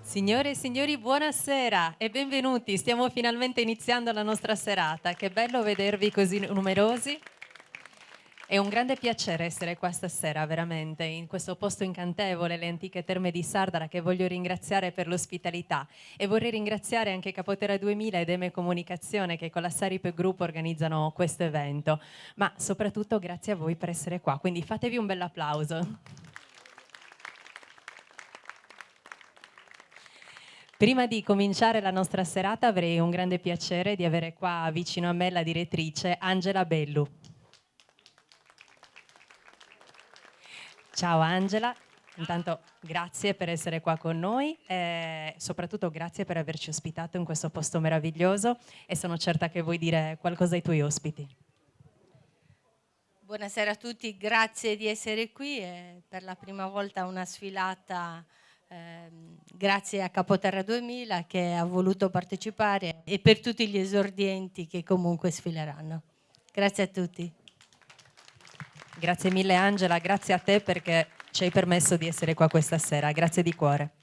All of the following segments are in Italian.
Signore e signori, buonasera e benvenuti. Stiamo finalmente iniziando la nostra serata. Che bello vedervi così numerosi. È un grande piacere essere qua stasera, veramente, in questo posto incantevole, le antiche terme di Sardara, che voglio ringraziare per l'ospitalità. E vorrei ringraziare anche Capoterra 2000 ed Eme Comunicazione, che con la Sarip Group organizzano questo evento. Ma soprattutto grazie a voi per essere qua, quindi fatevi un bel applauso. Prima di cominciare la nostra serata avrei un grande piacere di avere qua vicino a me la direttrice Angela Bellu. Ciao Angela, intanto grazie per essere qua con noi e soprattutto grazie per averci ospitato in questo posto meraviglioso e sono certa che vuoi dire qualcosa ai tuoi ospiti. Buonasera a tutti, grazie di essere qui e per la prima volta una sfilata. Grazie a Capoterra 2000 che ha voluto partecipare e per tutti gli esordienti che comunque sfileranno. Grazie a tutti. Grazie mille Angela, grazie a te perché ci hai permesso di essere qua questa sera, grazie di cuore.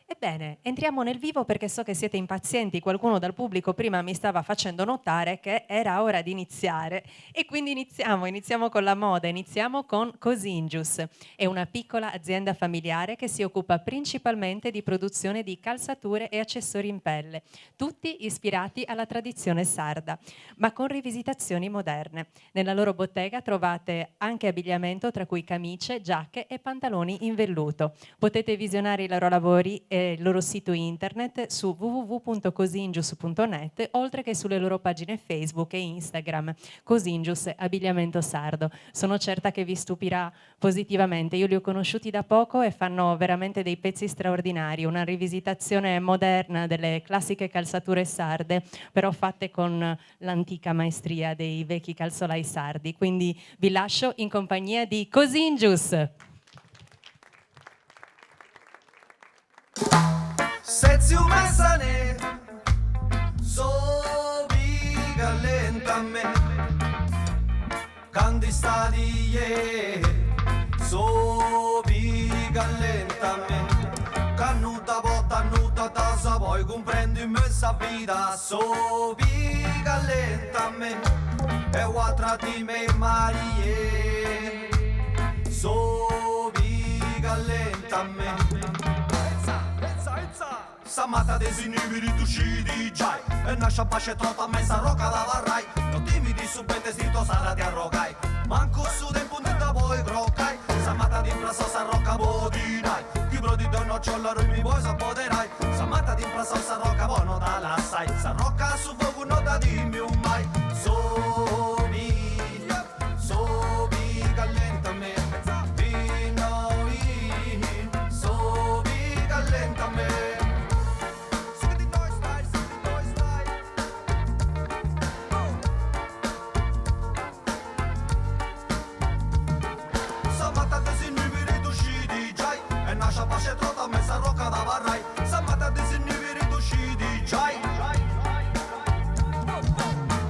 Ebbene, entriamo nel vivo perché so che siete impazienti, qualcuno dal pubblico prima mi stava facendo notare che era ora di iniziare e quindi iniziamo con la moda, iniziamo con Cosingius. È una piccola azienda familiare che si occupa principalmente di produzione di calzature e accessori in pelle, tutti ispirati alla tradizione sarda, ma con rivisitazioni moderne. Nella loro bottega trovate anche abbigliamento tra cui camicie, giacche e pantaloni in velluto. Potete visionare i loro lavori e il loro sito internet su www.cosingius.net, oltre che sulle loro pagine Facebook e Instagram. Cosingius, abbigliamento sardo. Sono certa che vi stupirà positivamente. Io li ho conosciuti da poco e fanno veramente dei pezzi straordinari, una rivisitazione moderna delle classiche calzature sarde, però fatte con l'antica maestria dei vecchi calzolai sardi. Quindi vi lascio in compagnia di Cosingius. Sezzi un messane, so viga lenta a me, canti stadie, so viga lenta a me, cannuta botta, annuta tasa, poi comprendi messa vita, so viga lenta a me, e quattro di me Marie, so viga lenta a me. Samata desinibili tu scidi già e nasce pace trota messa rocca da varrai non timidi subente sito sara ti arrogai manco su tempo da poi croccai Samata di imprasa sa rocca bodinai chi brodi da nocciolaro mi vuoi sapoterai Samata di imprasa sa rocca poi non da la sai sa rocca su fuoco non da dimmi un mai sobi callenta me sobi callenta me pace trota messa rocca da varrai Samata disinibiri tu scidi giai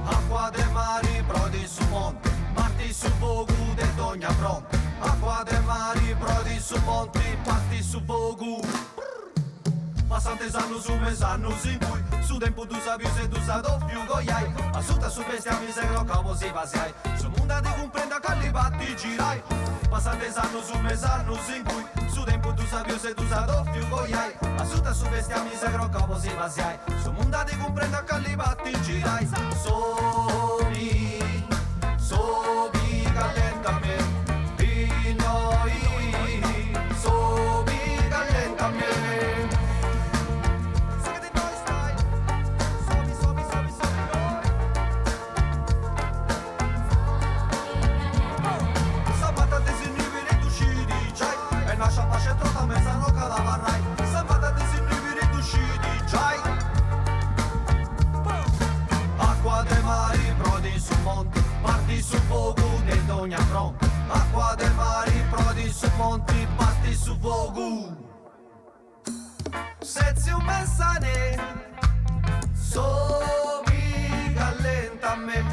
Acqua de mari brodi su monte Parti su vogu de dogna pronte Acqua de mari brodi su monte Parti su vogu Passante sanno su me sanno in cui Su tempo tu sapi se tu sa doppio goiai A sutta su bestiami se crocca si pasiai Su munda di comprenda calli batti girai Passante sanno su me sanno in cui Su tempo tu sapi se tu sa doppio goiai A sutta su bestiami se crocca si pasiai Su munda di comprenda calli batti girai Sobi callenta a me Sobi callenta a me pace trota messa rocca da varrai Samata disinibiri tu scidi giai Acqua de mari brodi su monti Parti su fuoco de dogna fronte Acqua de mari brodi su monti Parti su fuoco Sezzi un messane Somi callenta a me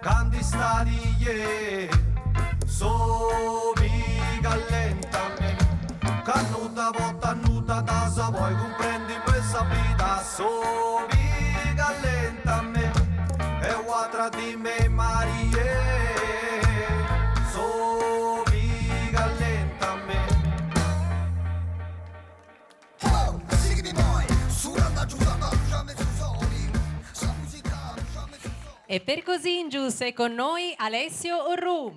Canti stadie Somi callenta a me una volta nuda da sa vuoi comprendi questa vita somica lenta a me e guarda di me Marie somica lenta a me. E per Cosingius è con noi Alessio Orru.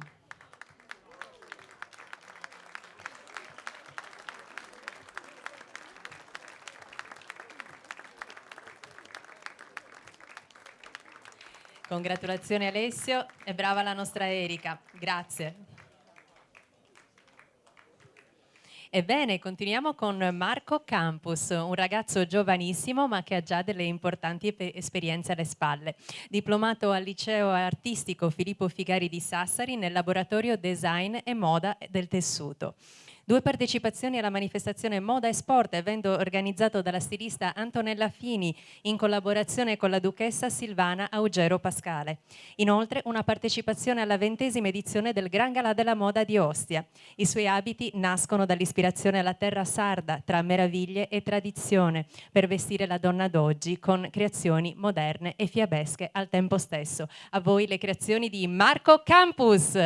Congratulazioni Alessio e brava la nostra Erika, grazie. Ebbene, continuiamo con Marco Campus, un ragazzo giovanissimo ma che ha già delle importanti esperienze alle spalle. Diplomato al liceo artistico Filippo Figari di Sassari nel laboratorio Design e Moda del Tessuto. 2 partecipazioni alla manifestazione Moda e Sport, evento organizzato dalla stilista Antonella Fini in collaborazione con la duchessa Silvana Augero Pascale. Inoltre una partecipazione alla 20ª edizione del Gran Galà della Moda di Ostia. I suoi abiti nascono dall'ispirazione alla terra sarda, tra meraviglie e tradizione, per vestire la donna d'oggi con creazioni moderne e fiabesche al tempo stesso. A voi le creazioni di Marco Campus.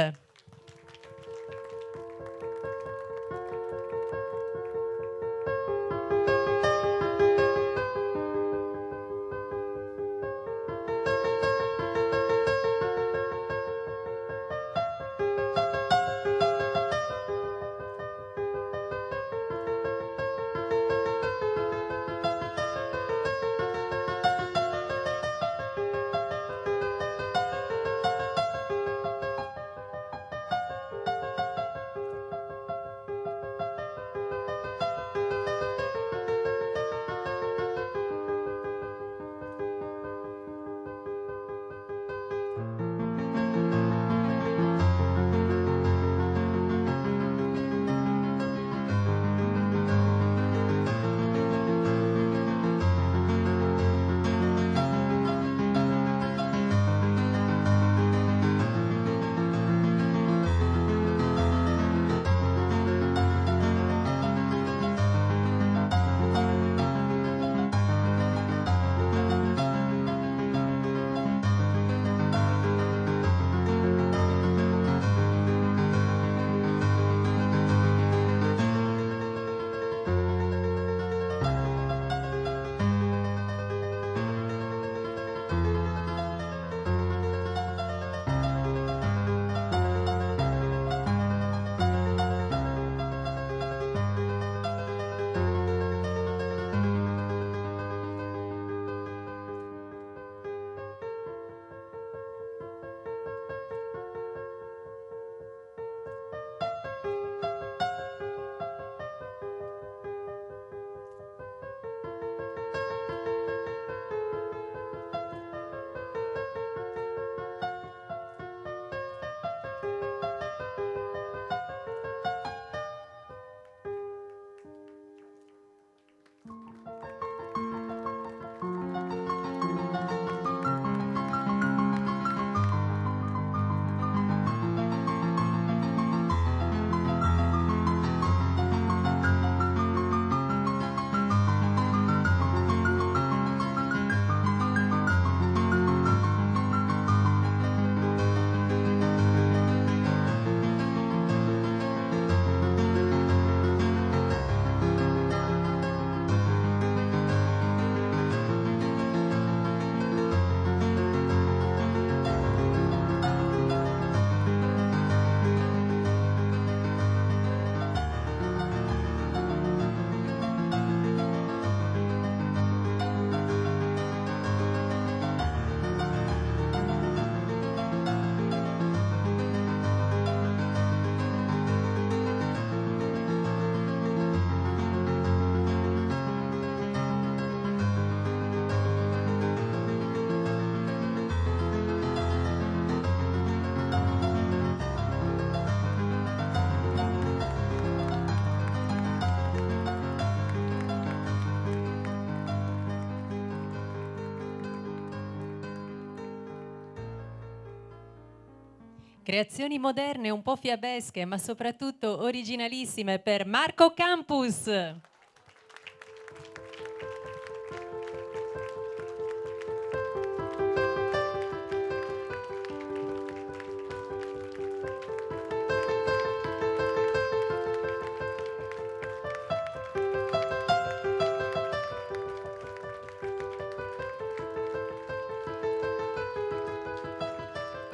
Creazioni moderne, un po' fiabesche, ma soprattutto originalissime per Marco Campus.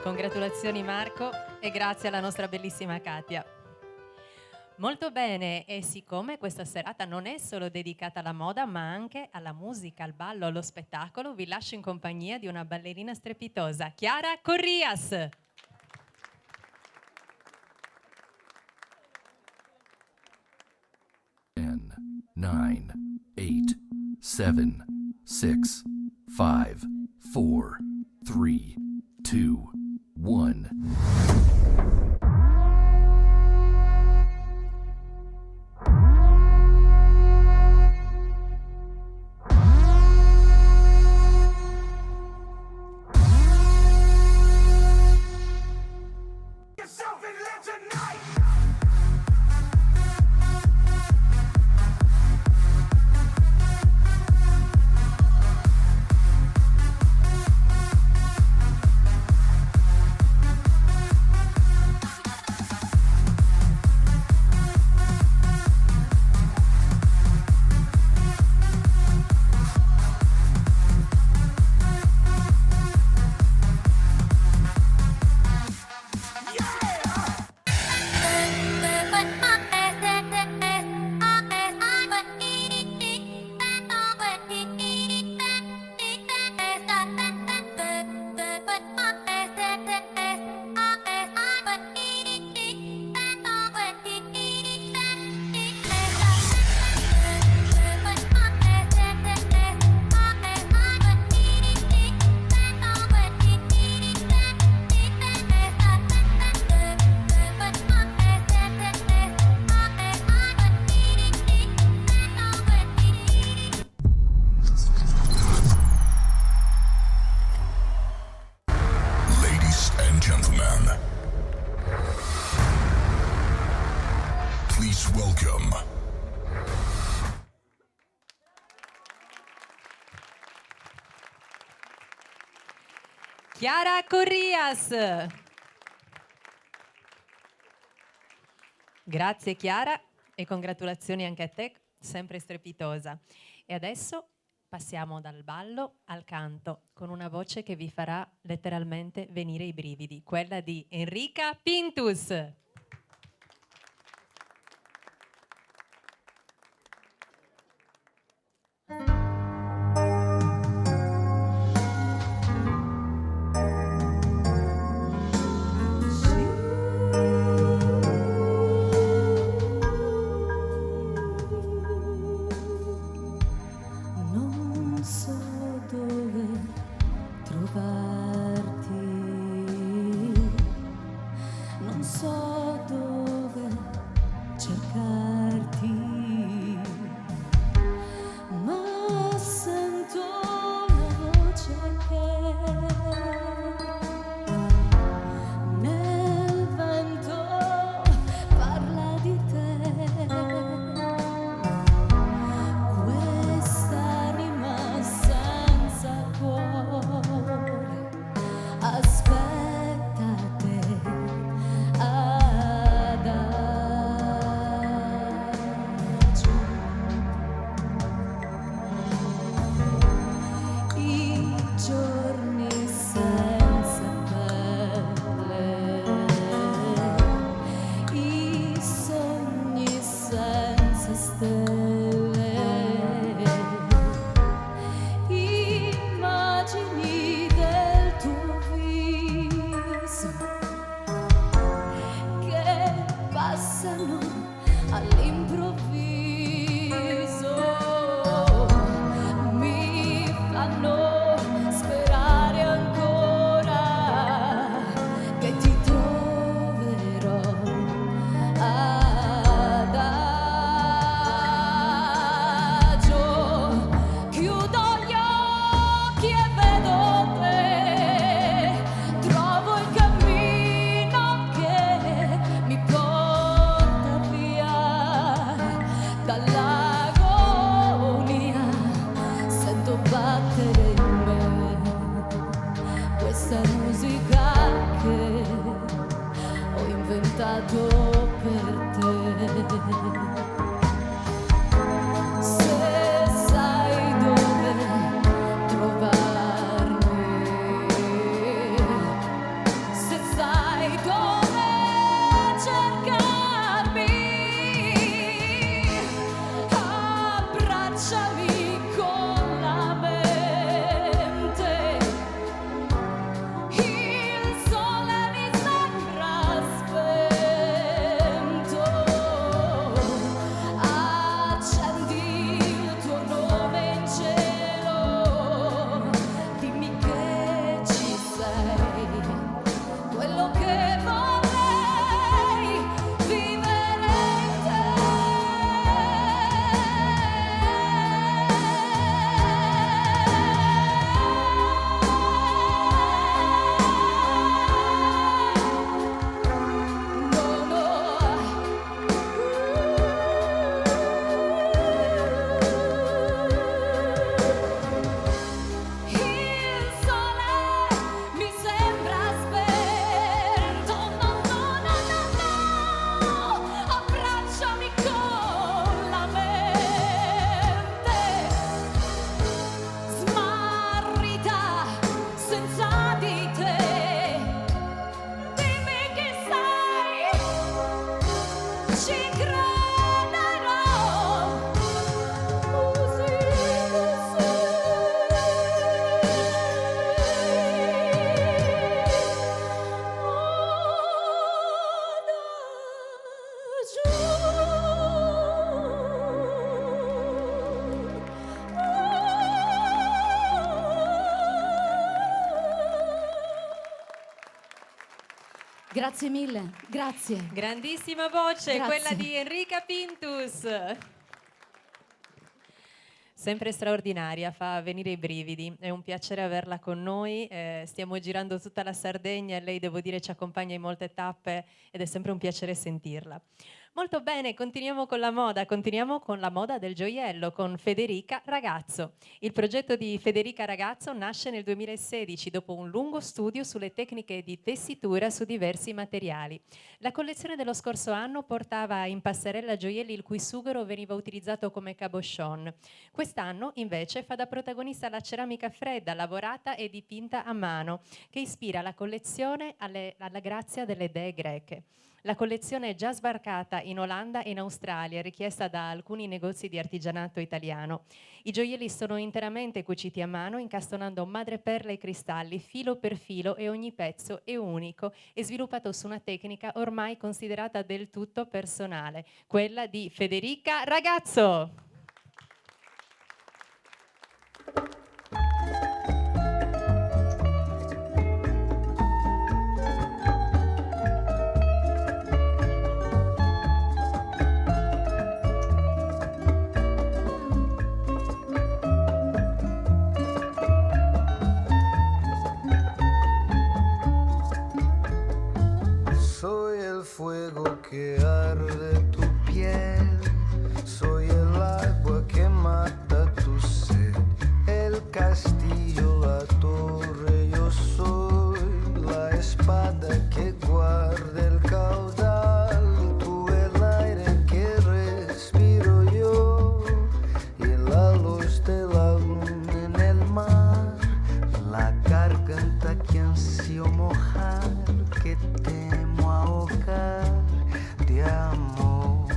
Congratulazioni Marco e grazie alla nostra bellissima Katia. Molto bene, e siccome questa serata non è solo dedicata alla moda ma anche alla musica, al ballo, allo spettacolo, vi lascio in compagnia di una ballerina strepitosa, Chiara Corrias. 10, 9, 8, 7, 6, 5, 4, 3, 2, 1. Chiara Corrias. Grazie Chiara e congratulazioni anche a te, sempre strepitosa. E adesso passiamo dal ballo al canto con una voce che vi farà letteralmente venire i brividi, quella di Enrica Pintus. Trovo il cammino nato per te. Se sai dove trovarmi, se sai dove cercarmi, abbracciami con la mente. Il sole mi sembra spento. Accendi il tuo nome in cielo. Dimmi che ci sei. Quello che vorrei vivere in Il sole mi sembra spento. No, no, no, no, no. Abbracciami con la mente. Smarrita senza di te. Dimmi chi sei. Ci crederò. Così Grazie mille, grazie. Grandissima voce, Grazie. quella di Enrica Pintus. Sempre straordinaria, fa venire i brividi, è un piacere averla con noi, stiamo girando tutta la Sardegna e lei, devo dire, ci accompagna in molte tappe ed è sempre un piacere sentirla. Molto bene, continuiamo con la moda del gioiello con Federica Ragazzo. Il progetto di Federica Ragazzo nasce nel 2016 dopo un lungo studio sulle tecniche di tessitura su diversi materiali. La collezione dello scorso anno portava in passerella gioielli il cui sughero veniva utilizzato come cabochon. Quest'anno invece fa da protagonista la ceramica fredda, lavorata e dipinta a mano, che ispira la collezione alla grazia delle dee greche. La collezione è già sbarcata in Olanda e in Australia, richiesta da alcuni negozi di artigianato italiano. I gioielli sono interamente cuciti a mano, incastonando madreperla e cristalli filo per filo, e ogni pezzo è unico e sviluppato su una tecnica ormai considerata del tutto personale, quella di Federica Ragazzo. Soy el fuego que arde tu piel, soy el agua que mata tu sed, el castillo, la torre, yo soy la espada que guarda el caudal, tú el aire que respiro yo y la luz de la luna en el mar, la garganta que ansío mojar, que temo ahogar de amor.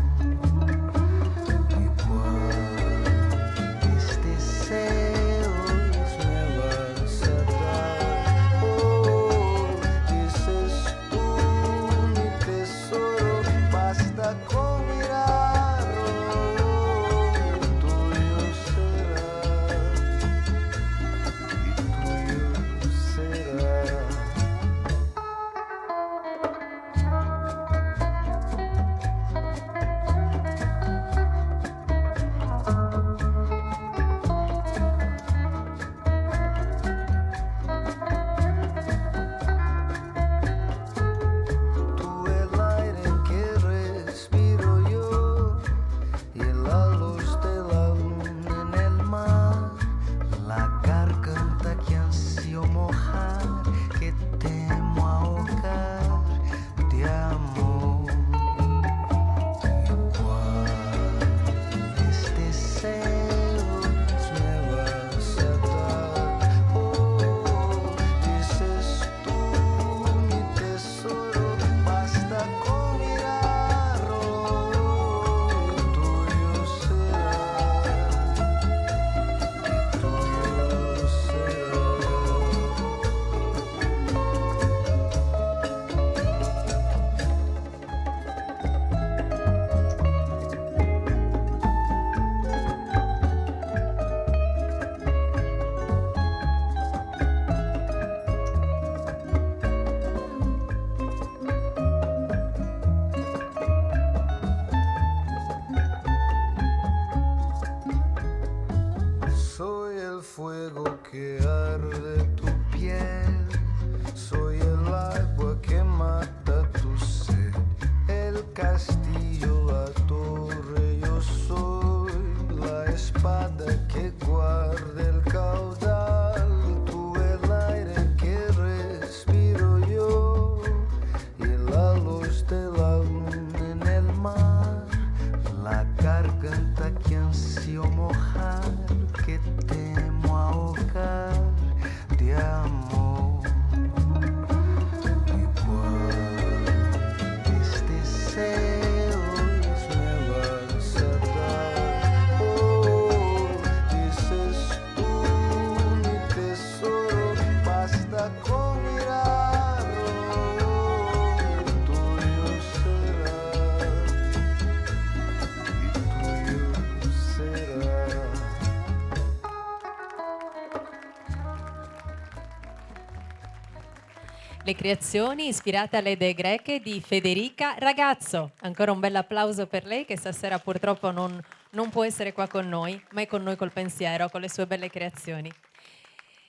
Le creazioni ispirate alle dee greche di Federica Ragazzo. Ancora un bel applauso per lei che stasera purtroppo non può essere qua con noi, ma è con noi col pensiero, con le sue belle creazioni.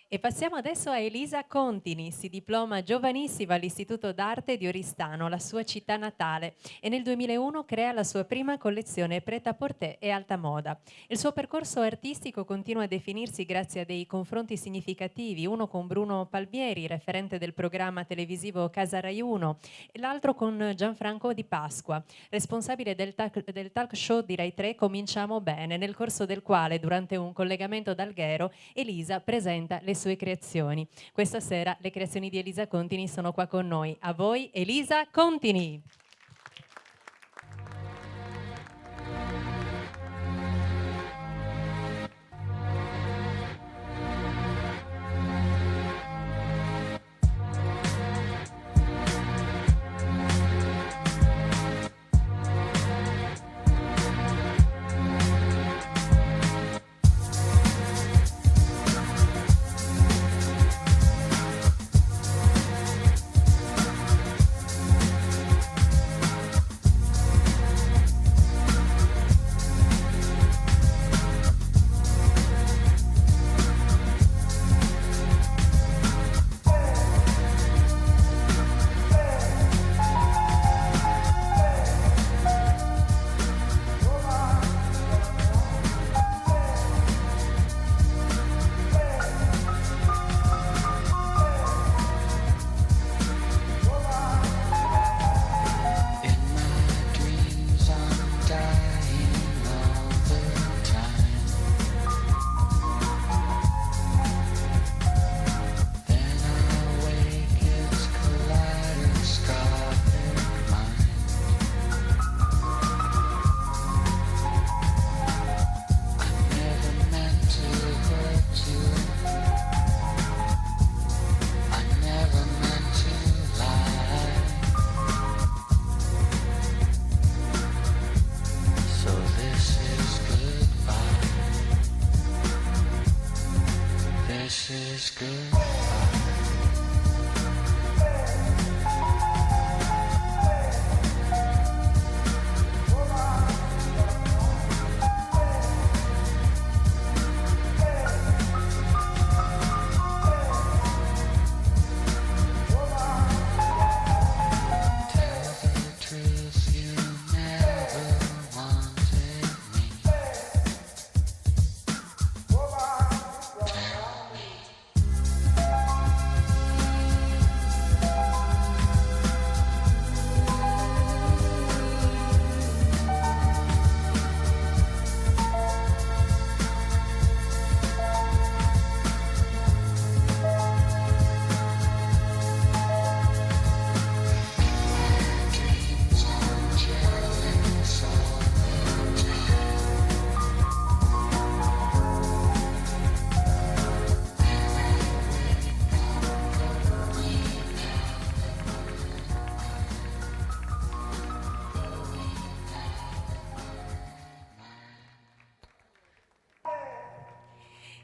E passiamo adesso a Elisa Contini, si diploma giovanissima all'Istituto d'Arte di Oristano, la sua città natale, e nel 2001 crea la sua prima collezione prêt-à-porter e alta moda. Il suo percorso artistico continua a definirsi grazie a dei confronti significativi, uno con Bruno Palmieri, referente del programma televisivo Casa Rai 1, e l'altro con Gianfranco Di Pasqua, responsabile del talk show di Rai 3 Cominciamo Bene, nel corso del quale, durante un collegamento da Alghero, Elisa presenta le sue creazioni. Questa sera le creazioni di Elisa Contini sono qua con noi. A voi Elisa Contini.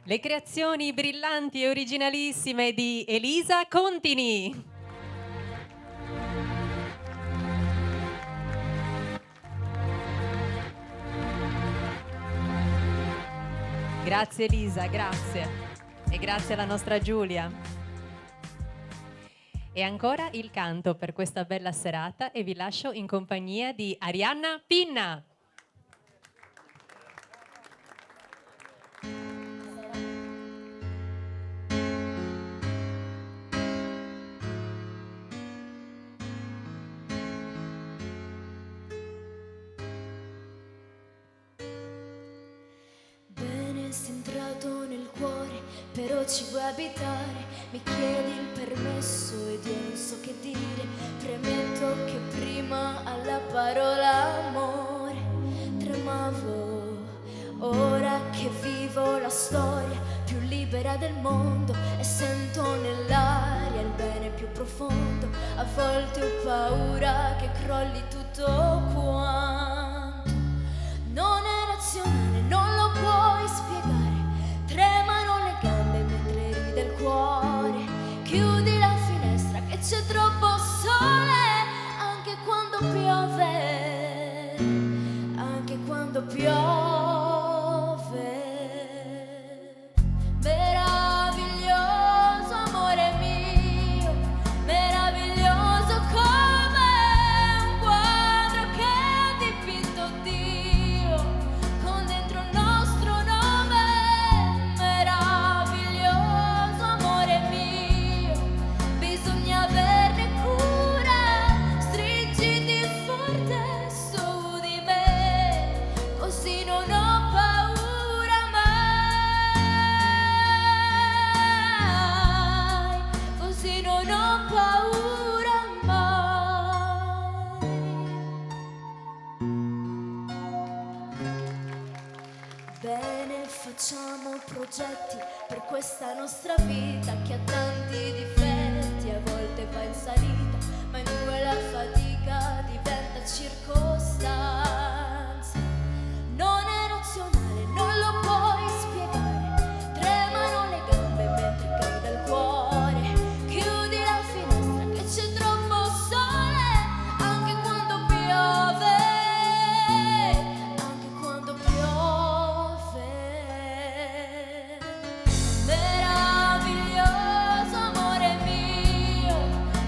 Le creazioni brillanti e originalissime di Elisa Contini. Grazie Elisa, grazie. E grazie alla nostra Giulia. E ancora il canto per questa bella serata e vi lascio in compagnia di Arianna Pinna. Però ci vuoi abitare, mi chiedi il permesso ed io non so che dire. Premetto che prima alla parola amore tremavo. Ora che vivo la storia più libera del mondo e sento nell'aria il bene più profondo, a volte ho paura che crolli tutto quanto. Non è razionale, non lo puoi spiegare, tremano le gambe mentre ride il cuore. Chiudi la finestra che c'è questa nostra vita che ha tanti difetti, a volte va in salita, ma in quella fatica diventa circostanza. Non è razionale, non lo puoi spiegare, tremano le gambe mentre cade il cuore. Chiudi la finestra che c'è troppo sole, anche quando piove, anche quando piove. Meraviglioso amore mio,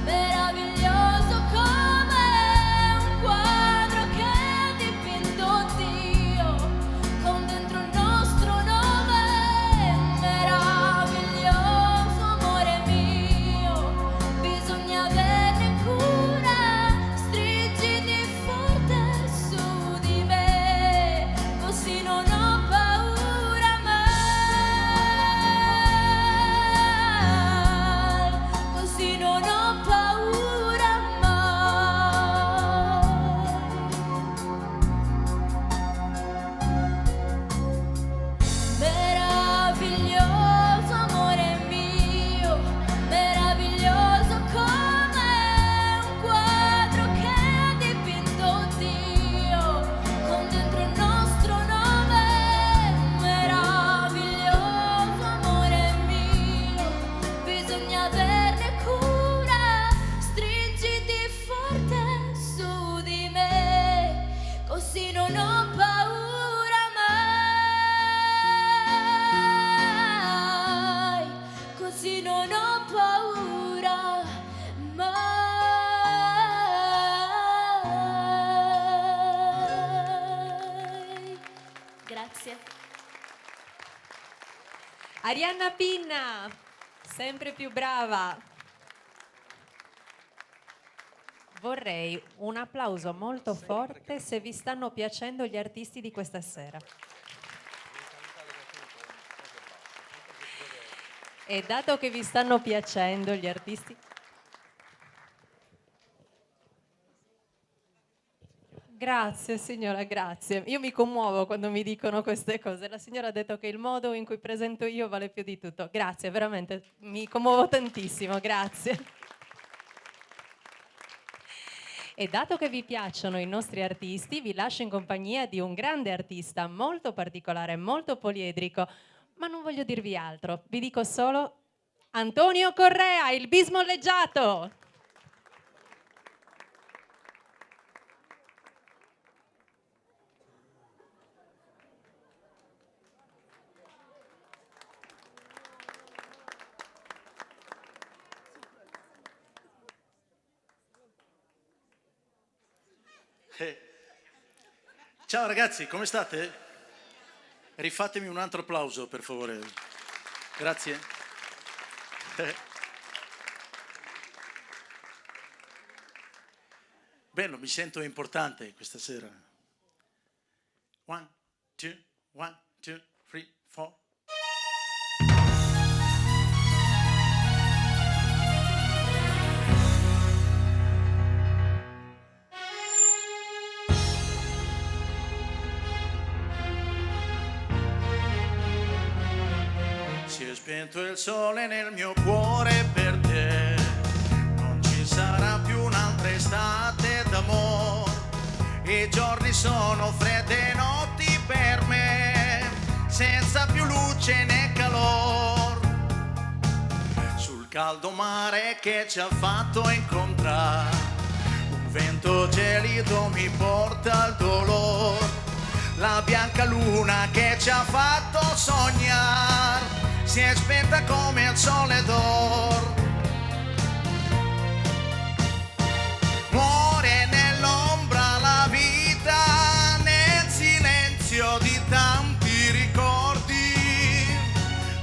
meraviglioso come un quadro che ha dipinto Dio, con dentro il nostro nome. Meraviglioso amore mio, bisogna averne cura, stringiti forte su di me, così non ho paura mai, così non ho paura mai. Meraviglioso amore mio, meraviglioso come un quadro che ha dipinto Dio, con dentro il nostro nome. Meraviglioso amore mio, bisogna averne cura, stringiti forte su di me, così non ho paura mai, così non ho paura mai. Grazie. Arianna Pinna, sempre più brava. Vorrei un applauso molto forte se vi stanno piacendo gli artisti di questa sera. E dato che vi stanno piacendo gli artisti... Grazie signora, grazie. Io mi commuovo quando mi dicono queste cose. La signora ha detto che il modo in cui presento io vale più di tutto. Grazie, veramente, mi commuovo tantissimo, grazie. E dato che vi piacciono i nostri artisti, vi lascio in compagnia di un grande artista molto particolare, molto poliedrico, ma non voglio dirvi altro. Vi dico solo Antonio Correa, il bismolleggiato. Ciao ragazzi, come state? Rifatemi un altro applauso, per favore. Grazie. Bello, mi sento importante questa sera. 1, 2, 1, 2, 3, 4. Si è spento il sole nel mio cuore per te, non ci sarà più un'altra estate d'amore, i giorni sono fredde notti per me, senza più luce né calor, sul caldo mare che ci ha fatto incontrare, un vento gelido mi porta al dolore, la bianca luna che ci ha fatto sognare si è spenta come il sole d'or. Muore nell'ombra la vita, nel silenzio di tanti ricordi,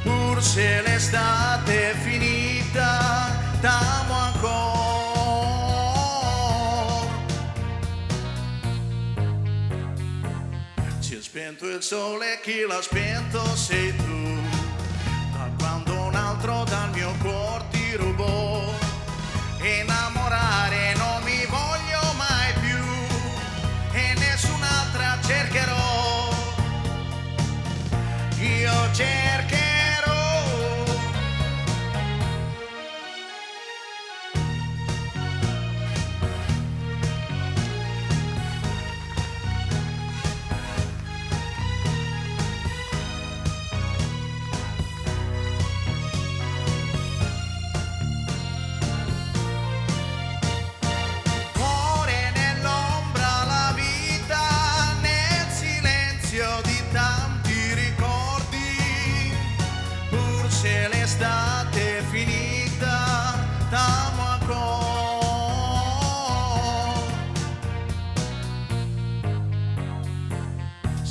pur se l'estate è finita, t'amo ancora. Si è spento il sole, chi l'ha spento sei tu, quando un altro dal mio cuore ti rubò, innamorare non mi voglio mai più e nessun'altra cercherò, io cercherò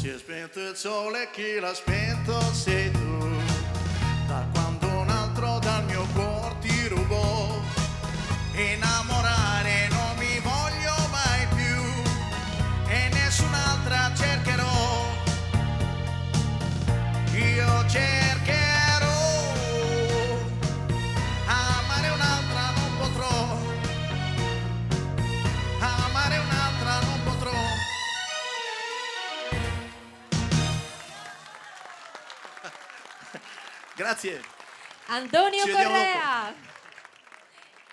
Si è spento il sole, chi l'ha spento sei tu. Da quando un altro dal mio cuore ti rubò, innamorare non mi voglio mai più e nessun'altra cercherò. Io cercherò, amare un'altra non potrò, amare un'altra non potrò. Grazie. Antonio Ci vediamo Correa,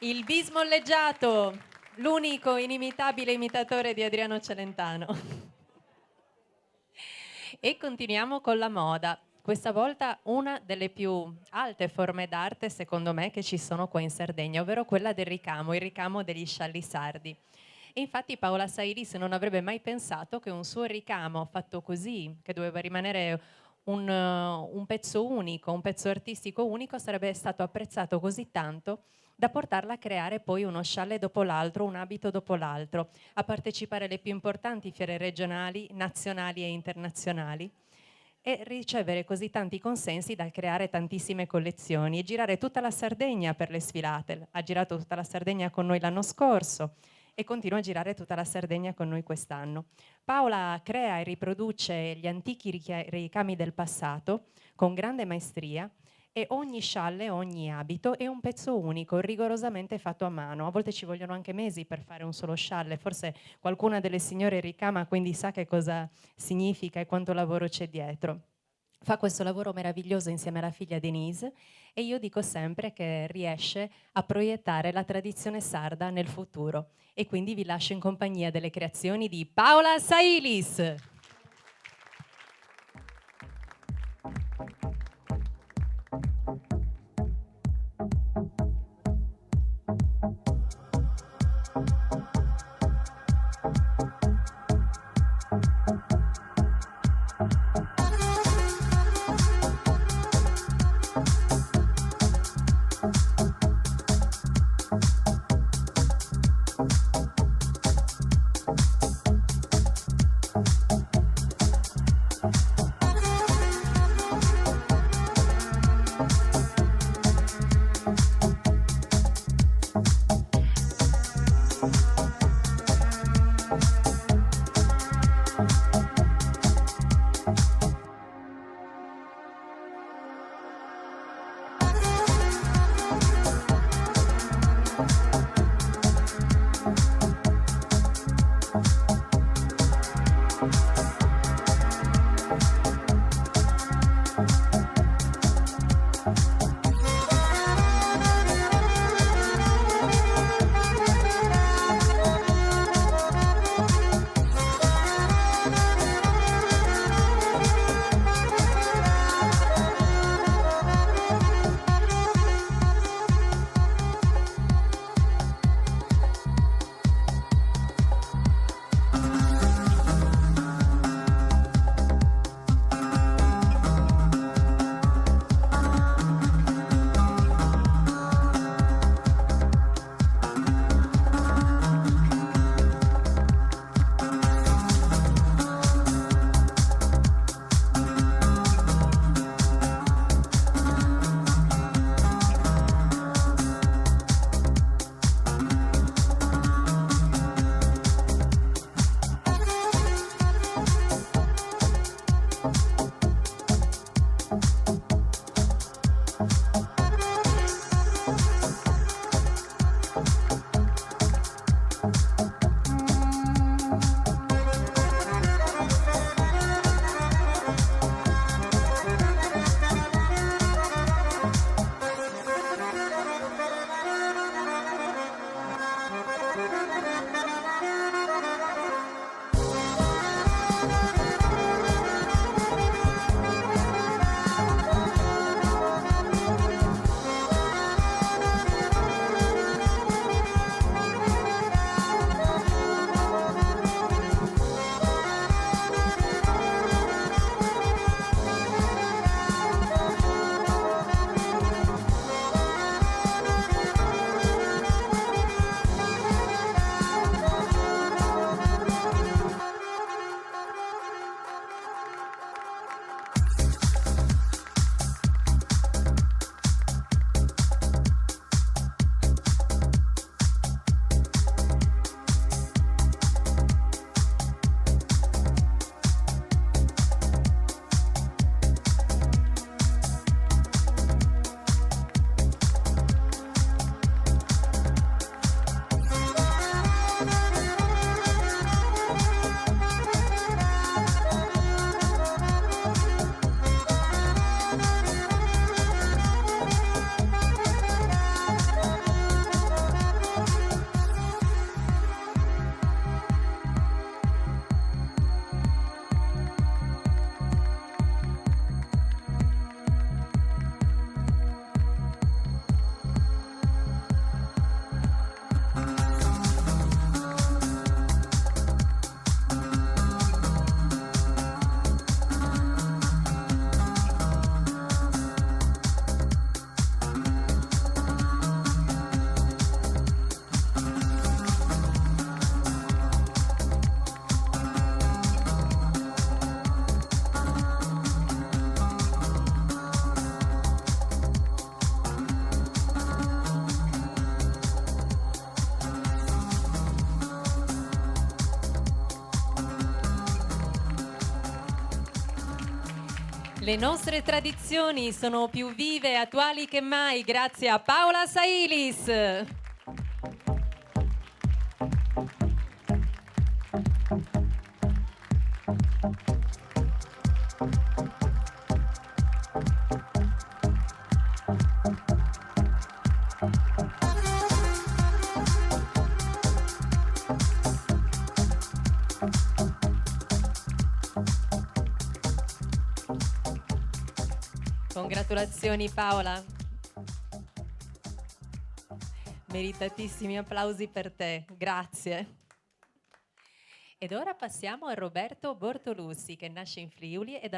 il bismolleggiato, l'unico inimitabile imitatore di Adriano Celentano. E continuiamo con la moda. Questa volta una delle più alte forme d'arte, secondo me, che ci sono qua in Sardegna, ovvero quella del ricamo, il ricamo degli scialli sardi. E infatti Paola Sailis non avrebbe mai pensato che un suo ricamo fatto così, che doveva rimanere un pezzo unico, un pezzo artistico unico, sarebbe stato apprezzato così tanto da portarla a creare poi uno scialle dopo l'altro, un abito dopo l'altro, a partecipare alle più importanti fiere regionali, nazionali e internazionali e ricevere così tanti consensi da creare tantissime collezioni e girare tutta la Sardegna per le sfilate. Ha girato tutta la Sardegna con noi l'anno scorso e continua a girare tutta la Sardegna con noi quest'anno. Paola crea e riproduce gli antichi ricami del passato con grande maestria e ogni scialle, ogni abito è un pezzo unico, rigorosamente fatto a mano. A volte ci vogliono anche mesi per fare un solo scialle, forse qualcuna delle signore ricama quindi sa che cosa significa e quanto lavoro c'è dietro. Fa questo lavoro meraviglioso insieme alla figlia Denise e io dico sempre che riesce a proiettare la tradizione sarda nel futuro e quindi vi lascio in compagnia delle creazioni di Paola Sailis. Le nostre tradizioni sono più vive e attuali che mai grazie a Paola Sailis. Congratulazioni Paola. Meritatissimi applausi per te, grazie. Ed ora passiamo a Roberto Bortolussi, che nasce in Friuli e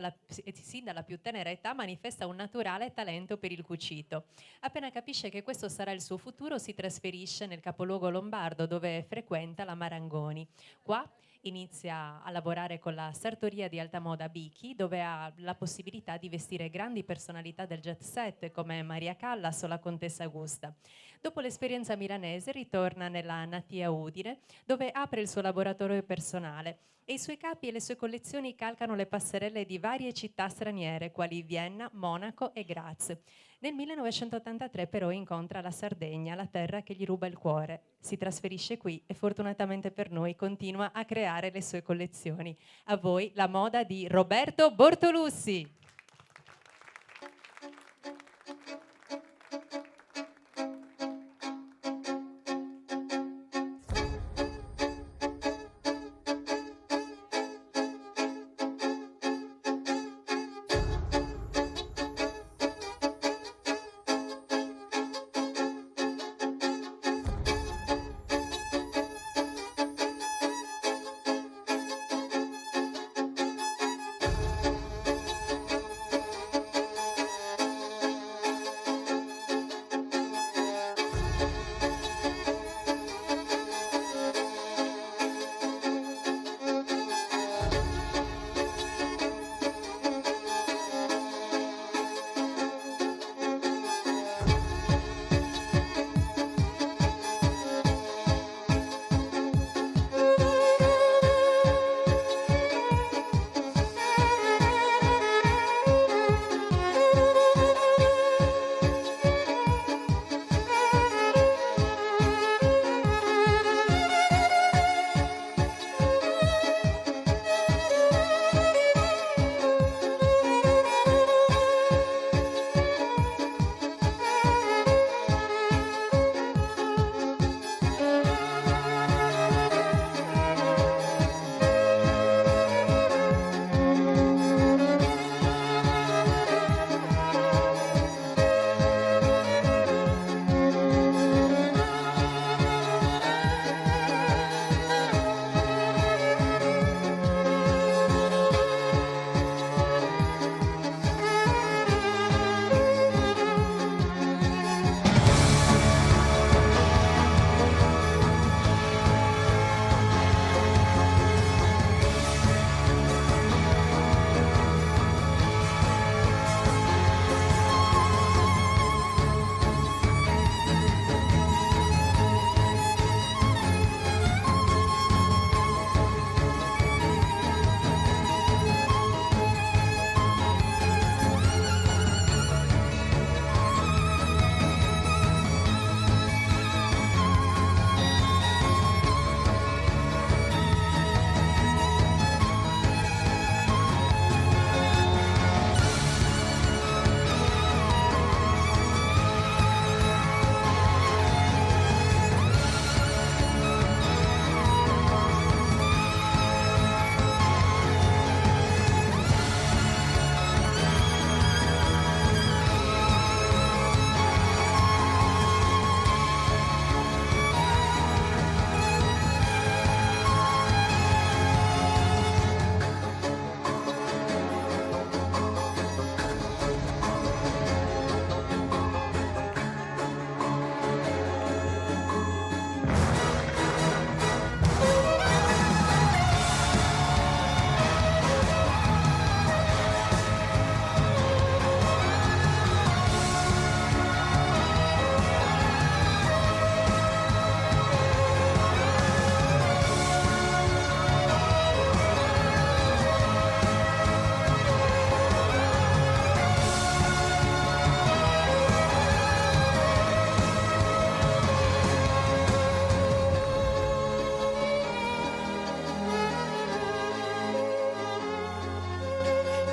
sin dalla più tenera età manifesta un naturale talento per il cucito. Appena capisce che questo sarà il suo futuro, si trasferisce nel capoluogo lombardo, dove frequenta la Marangoni. Qua inizia a lavorare con la sartoria di alta moda Bichi, dove ha la possibilità di vestire grandi personalità del jet set come Maria Callas o la contessa Augusta. Dopo l'esperienza milanese ritorna nella Natia Udine, dove apre il suo laboratorio personale e i suoi capi e le sue collezioni calcano le passerelle di varie città straniere quali Vienna, Monaco e Graz. Nel 1983 però incontra la Sardegna, la terra che gli ruba il cuore. Si trasferisce qui e fortunatamente per noi continua a creare le sue collezioni. A voi la moda di Roberto Bortolussi.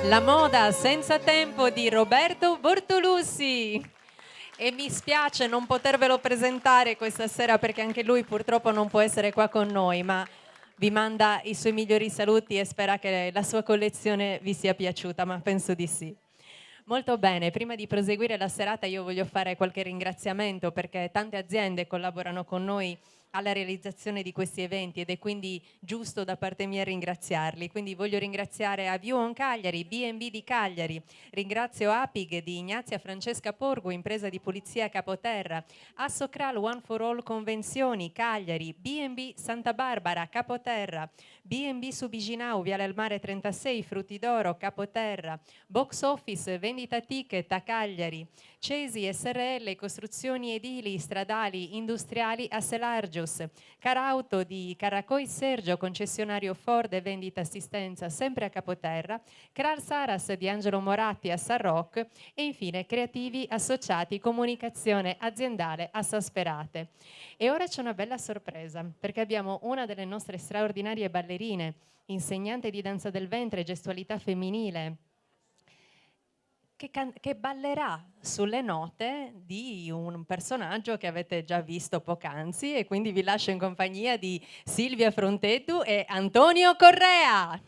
La moda senza tempo di Roberto Bortolussi. E mi spiace non potervelo presentare questa sera perché anche lui purtroppo non può essere qua con noi, ma vi manda i suoi migliori saluti e spera che la sua collezione vi sia piaciuta, ma penso di sì. Molto bene, prima di proseguire la serata io voglio fare qualche ringraziamento perché tante aziende collaborano con noi alla realizzazione di questi eventi ed è quindi giusto da parte mia ringraziarli. Quindi voglio ringraziare A View on Cagliari, B&B di Cagliari, ringrazio Apig di Ignazia Francesca Porgu, impresa di pulizia Capoterra, Assocral One for All Convenzioni, Cagliari, B&B Santa Barbara, Capoterra, B&B Subiginau, Viale al Mare 36, Frutti d'Oro, Capoterra, Box Office, vendita ticket a Cagliari, Cesi SRL, costruzioni edili, stradali, industriali a Selargius, Carauto di Caracoi Sergio, concessionario Ford e vendita assistenza sempre a Capoterra, Kral Saras di Angelo Moratti a San Roque e infine Creativi Associati Comunicazione Aziendale a Sasperate. E ora c'è una bella sorpresa perché abbiamo una delle nostre straordinarie ballerine, insegnante di danza del ventre e gestualità femminile, che ballerà sulle note di un personaggio che avete già visto poc'anzi e quindi vi lascio in compagnia di Silvia Frontetu e Antonio Correa.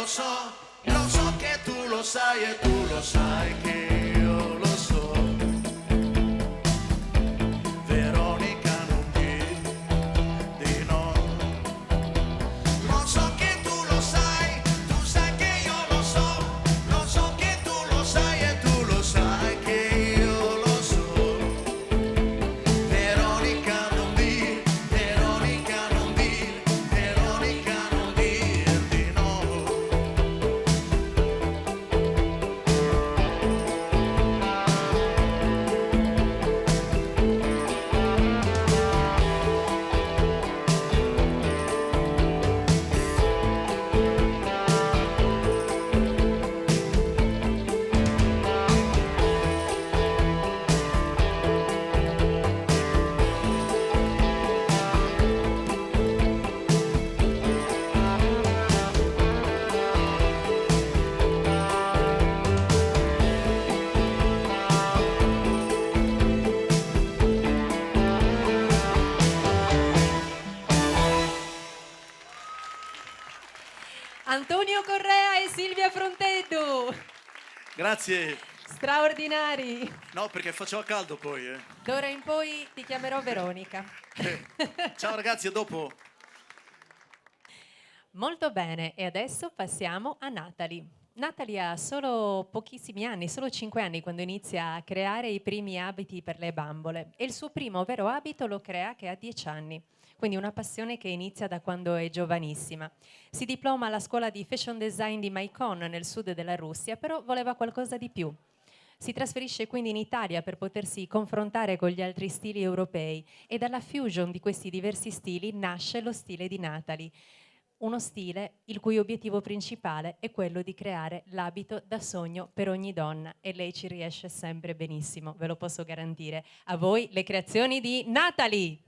lo so che tu lo sai e tu lo sai che io lo so. Veronica non dire di no. Lo so che tu lo sai che io lo so che tu lo sai e tu lo sai che io lo so. Veronica non dire, Veronica non dire, Veronica non dire di no. Antonio Correa e Silvia Fronteddu, Grazie. straordinari. No, perché faceva caldo poi, eh. D'ora in poi ti chiamerò Veronica. Ciao ragazzi, a dopo. Molto bene, e adesso passiamo a Natalie. Natalie ha solo pochissimi anni, solo 5 anni, quando inizia a creare i primi abiti per le bambole. E il suo primo vero abito lo crea che ha 10 anni. Quindi una passione che inizia da quando è giovanissima. Si diploma alla scuola di fashion design di Maikon nel sud della Russia, però voleva qualcosa di più. Si trasferisce quindi in Italia per potersi confrontare con gli altri stili europei e dalla fusion di questi diversi stili nasce lo stile di Natalie. Uno stile il cui obiettivo principale è quello di creare l'abito da sogno per ogni donna, e lei ci riesce sempre benissimo, ve lo posso garantire. A voi le creazioni di Natalie!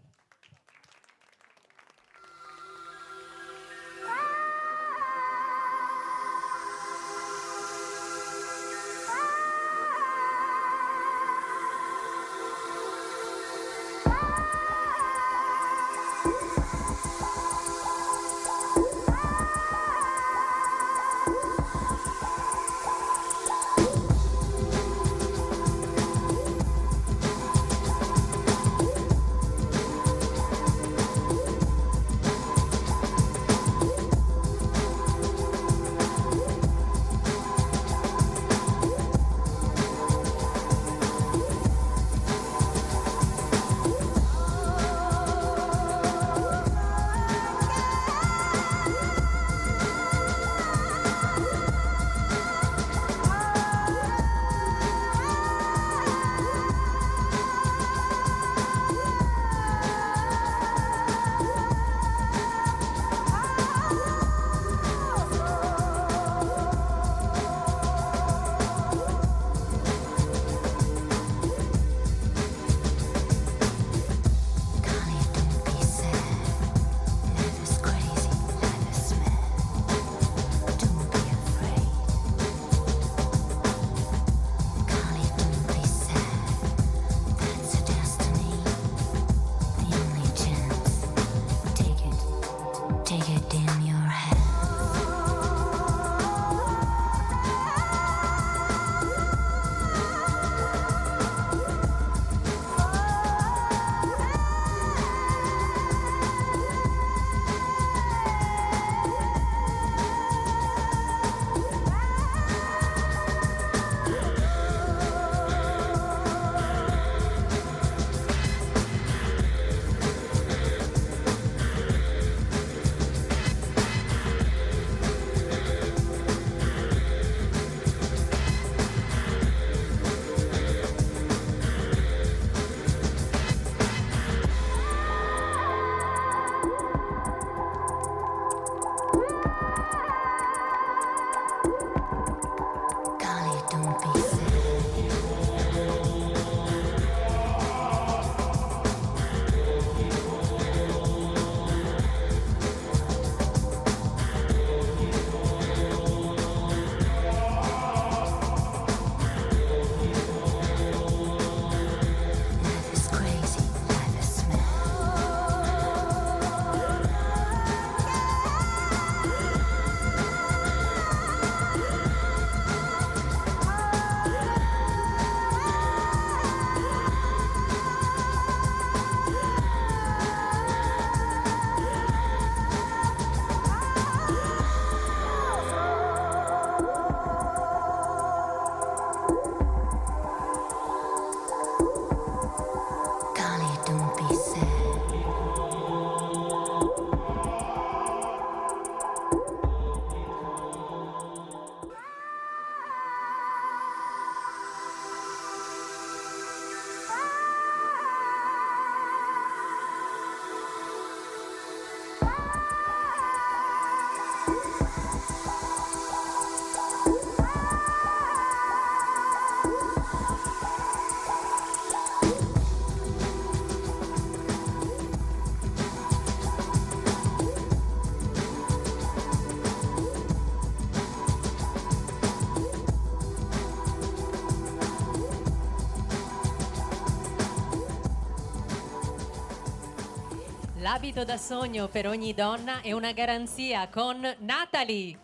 L'abito da sogno per ogni donna è una garanzia con Natalie.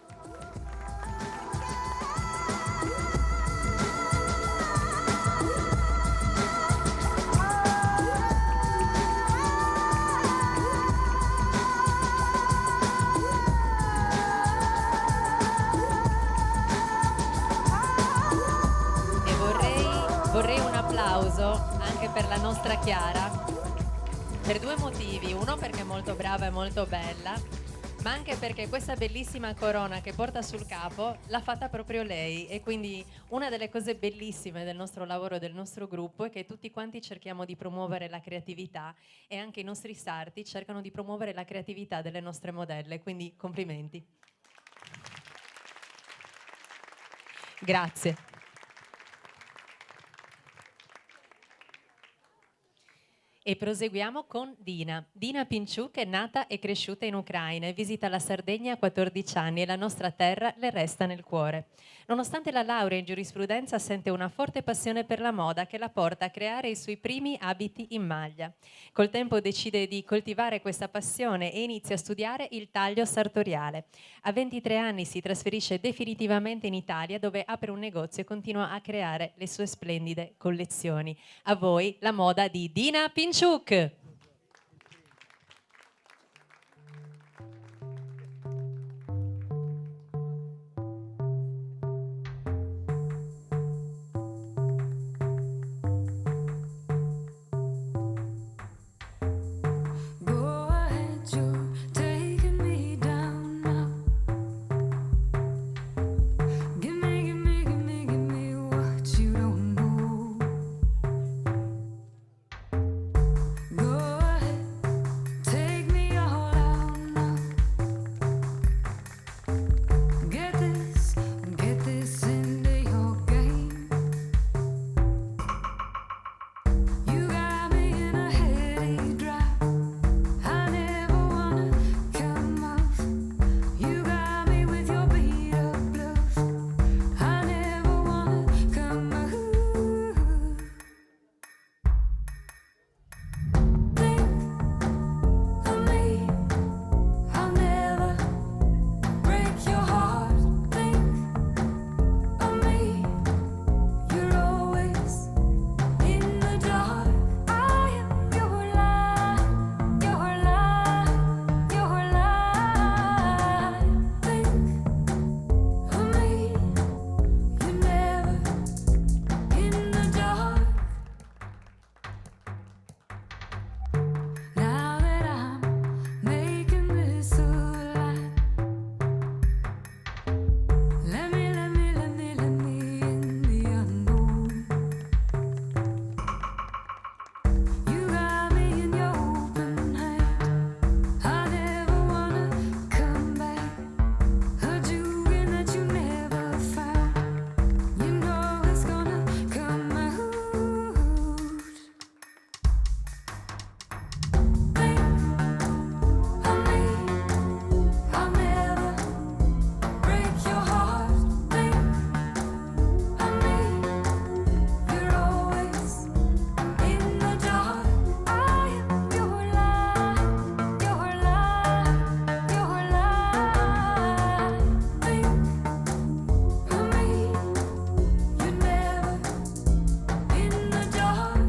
Vorrei un applauso anche per la nostra Chiara, per due motivi. Uno, perché è molto brava e molto bella, ma anche perché questa bellissima corona che porta sul capo l'ha fatta proprio lei. E quindi una delle cose bellissime del nostro lavoro, del nostro gruppo, è che tutti quanti cerchiamo di promuovere la creatività, e anche i nostri sarti cercano di promuovere la creatività delle nostre modelle. Quindi complimenti. Grazie. E proseguiamo con Dina. Dina Pinchuk è nata e cresciuta in Ucraina e visita la Sardegna a 14 anni e la nostra terra le resta nel cuore. Nonostante la laurea in giurisprudenza, sente una forte passione per la moda che la porta a creare i suoi primi abiti in maglia. Col tempo decide di coltivare questa passione e inizia a studiare il taglio sartoriale. A 23 anni si trasferisce definitivamente in Italia, dove apre un negozio e continua a creare le sue splendide collezioni. A voi la moda di Dina Pinchuk. Go ahead, you're taking me down now. Give me what you don't know. Go ahead, take me all out now. Get this into your game. You got me in a heady drop. I never wanna come off. You got me with your beat up bluff. I never wanna come off. Think of me, I'll never break your heart. Think of me, you're always in the dark. I am your lie, your lie, your lie. Think of me, you're never in the dark. Now that I'm making this a lie, let me in the unknown. You got me in your open hand. I never wanna come back. Heard you in that you never found. You know it's gonna come out. Think of me, I'll never break your heart. Think of me, you're always in the dark. I am your lie, your lie, your lie. Think of me, you're never in the dark.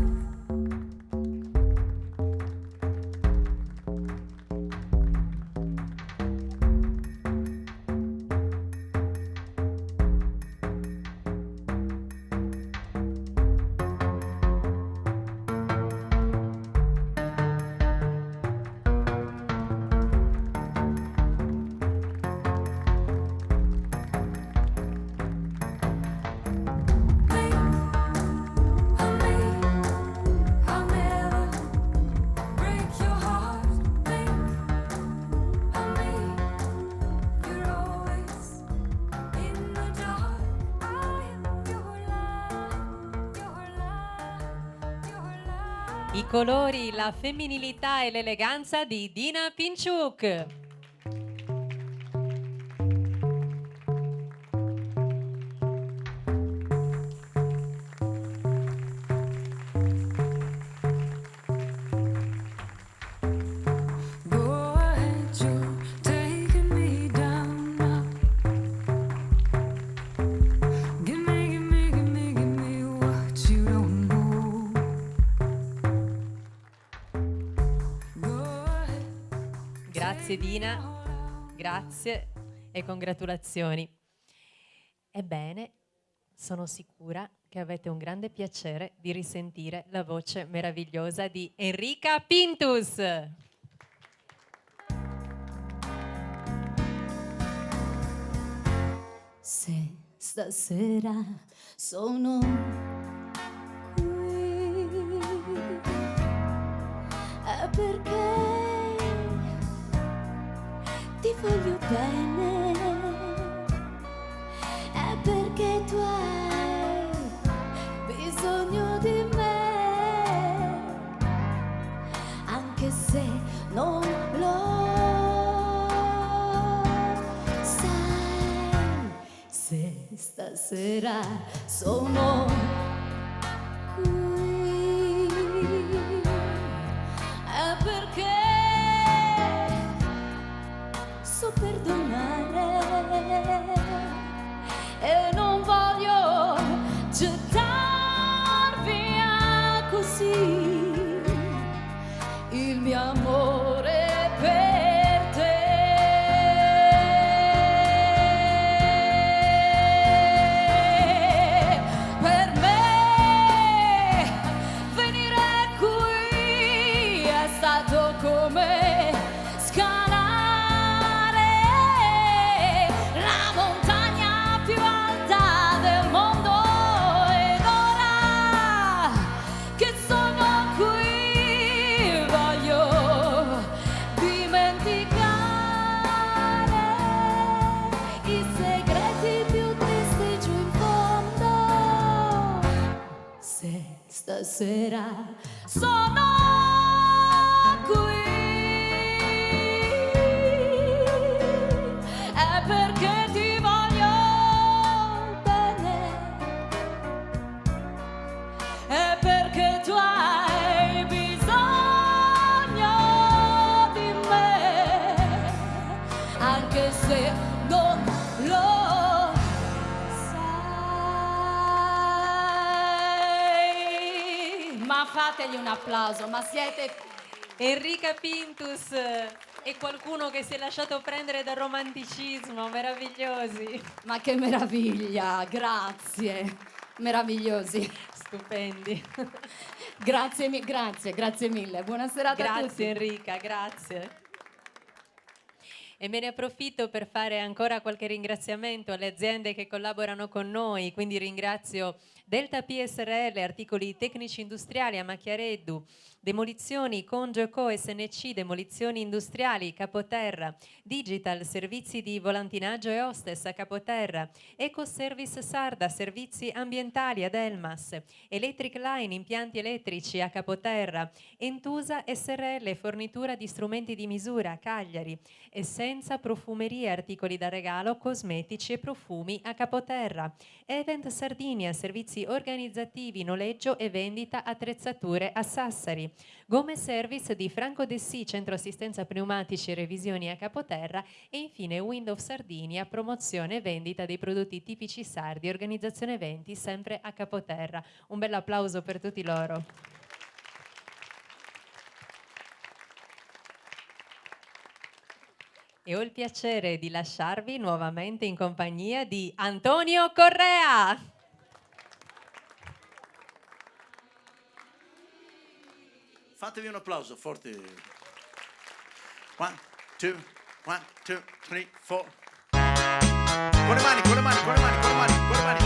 Think of me, I'll never break your heart. Think of me, you're always in the dark. I am your lie, your lie, your lie. I colori, la femminilità e l'eleganza di Dina Pinchuk. Grazie Dina, grazie e congratulazioni. Ebbene, sono sicura che avete un grande piacere di risentire la voce meravigliosa di Enrica Pintus. Se stasera sono qui è perché ti voglio bene, è perché tu hai bisogno di me, anche se non lo sai. Se stasera sono qui è perché so perdonare e non voglio gettar via così il mio amore per te. Per me venire qui è stato come scalare la montagna più alta del mondo, ed ora che sono qui voglio dimenticare i segreti più tristi giù in fondo. Se stasera sono qui è perché ti voglio bene, è perché tu hai bisogno di me, anche se non lo sai. Ma fategli un applauso, ma siete... Enrica Pintus e qualcuno che si è lasciato prendere dal romanticismo, meravigliosi, Ma che meraviglia, grazie, meravigliosi. stupendi. Grazie mille. Buona serata a tutti. Grazie Enrica, grazie. E me ne approfitto per fare ancora qualche ringraziamento alle aziende che collaborano con noi, quindi ringrazio Delta PSRL, articoli tecnici industriali a Macchiareddu, Demolizioni Congio Co SNC, Demolizioni Industriali Capoterra, Digital, Servizi di Volantinaggio e Hostess a Capoterra, Ecoservice Sarda, Servizi Ambientali ad Elmas, Electric Line, Impianti Elettrici a Capoterra, Entusa SRL, Fornitura di strumenti di misura a Cagliari, Essenza Profumeria, Articoli da regalo, Cosmetici e Profumi a Capoterra, Event Sardinia, Servizi organizzativi, noleggio e vendita attrezzature a Sassari, Gomme Service di Franco Dessì, Centro Assistenza Pneumatici e Revisioni a Capoterra e infine Windows Sardinia, promozione e vendita dei prodotti tipici sardi, organizzazione eventi sempre a Capoterra. Un bel applauso per tutti loro. E ho il piacere di lasciarvi nuovamente in compagnia di Antonio Correa. Fatevi un applauso forte. 1, 2, 1, 2, 3, 4. Con le mani, con le mani, con le mani, con le mani, con le mani.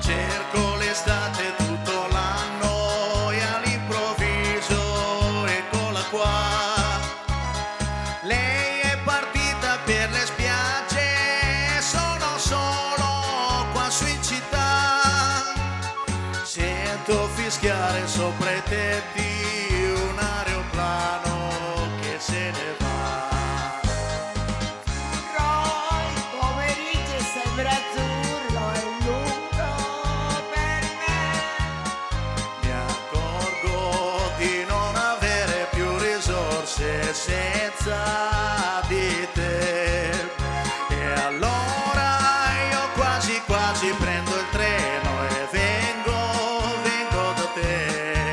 Cerco l'estate tutto l'anno e all'improvviso eccola qua. Lei è partita per le spiagge, sono solo qua su in città. Sento fischiare sopra i tetti un aeroplano che se ne va. Roy, pomeriggio sembra azzurro e lungo per me. Mi accorgo di non avere più risorse senza di te. E allora io quasi quasi prendo il treno e vengo da te.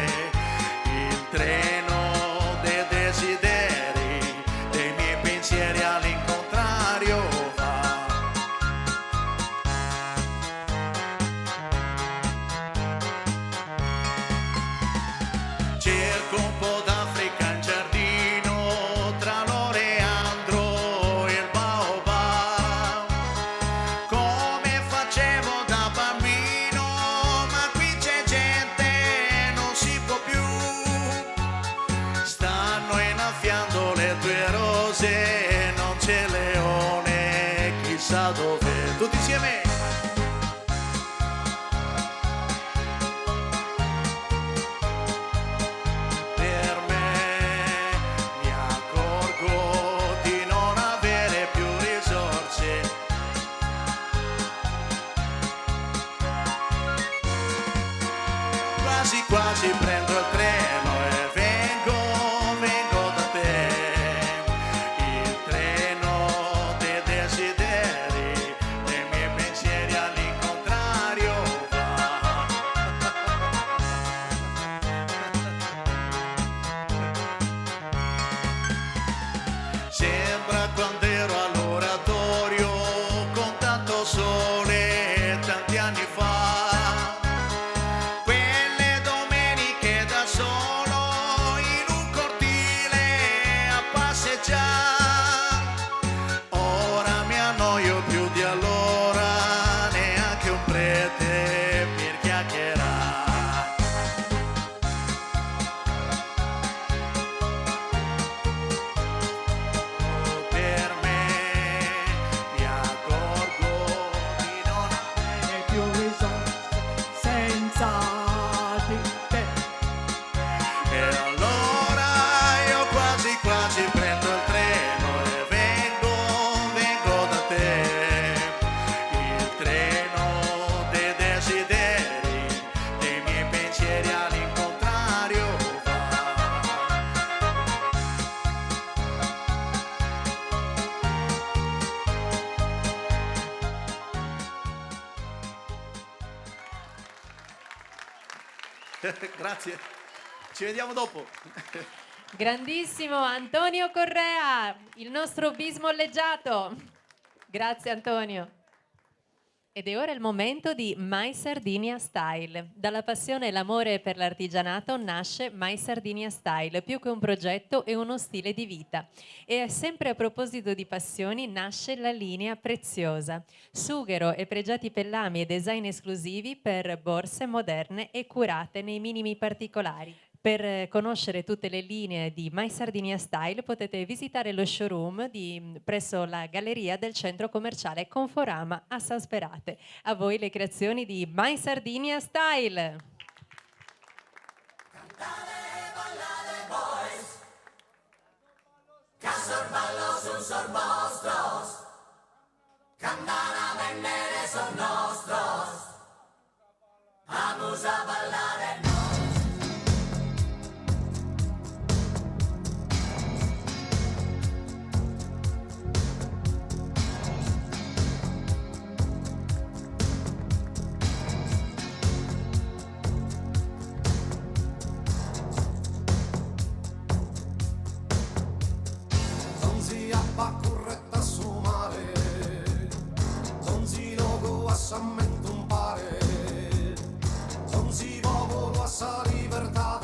chissà dove. Tutti insieme. Per me mi accorgo di non avere più risorse. Quasi quasi prendo il treno e vengo da te. Il treno dei desideri, dei miei pensieri all'incontrario va. Sembra quando ero all'oratorio con tanto sole tanti anni fa. Quelle domeniche da solo in un cortile a passeggiare. Ora mi annoio più di allora, neanche un prete per chiacchierare. Per me mi accorgo di non avere più risorse senza di te. E allora io quasi quasi prendo il treno e vengo da te. Il treno dei desideri, dei miei pensieri all'incontrario va. Grazie, ci vediamo dopo. Grandissimo Antonio Correa, il nostro bismolleggiato. Grazie Antonio. Ed è ora il momento di My Sardinia Style. Dalla passione e l'amore per l'artigianato nasce My Sardinia Style, più che un progetto è uno stile di vita. E sempre a proposito di passioni nasce la linea Preziosa. Sughero e pregiati pellami e design esclusivi per borse moderne e curate nei minimi particolari. Per conoscere tutte le linee di My Sardinia Style potete visitare lo showroom presso la galleria del centro commerciale Conforama a San Sperate. A voi le creazioni di My Sardinia Style. Donzi a curretta su mare, donzi logo a sammento un pare, donzi popolo a sa libertà,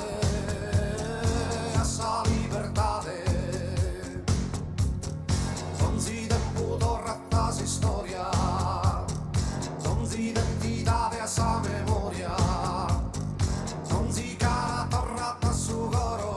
a sa libertà, donzi tempo torrata si storia, donzi identità a sa memoria, donzi cara torrata su coro.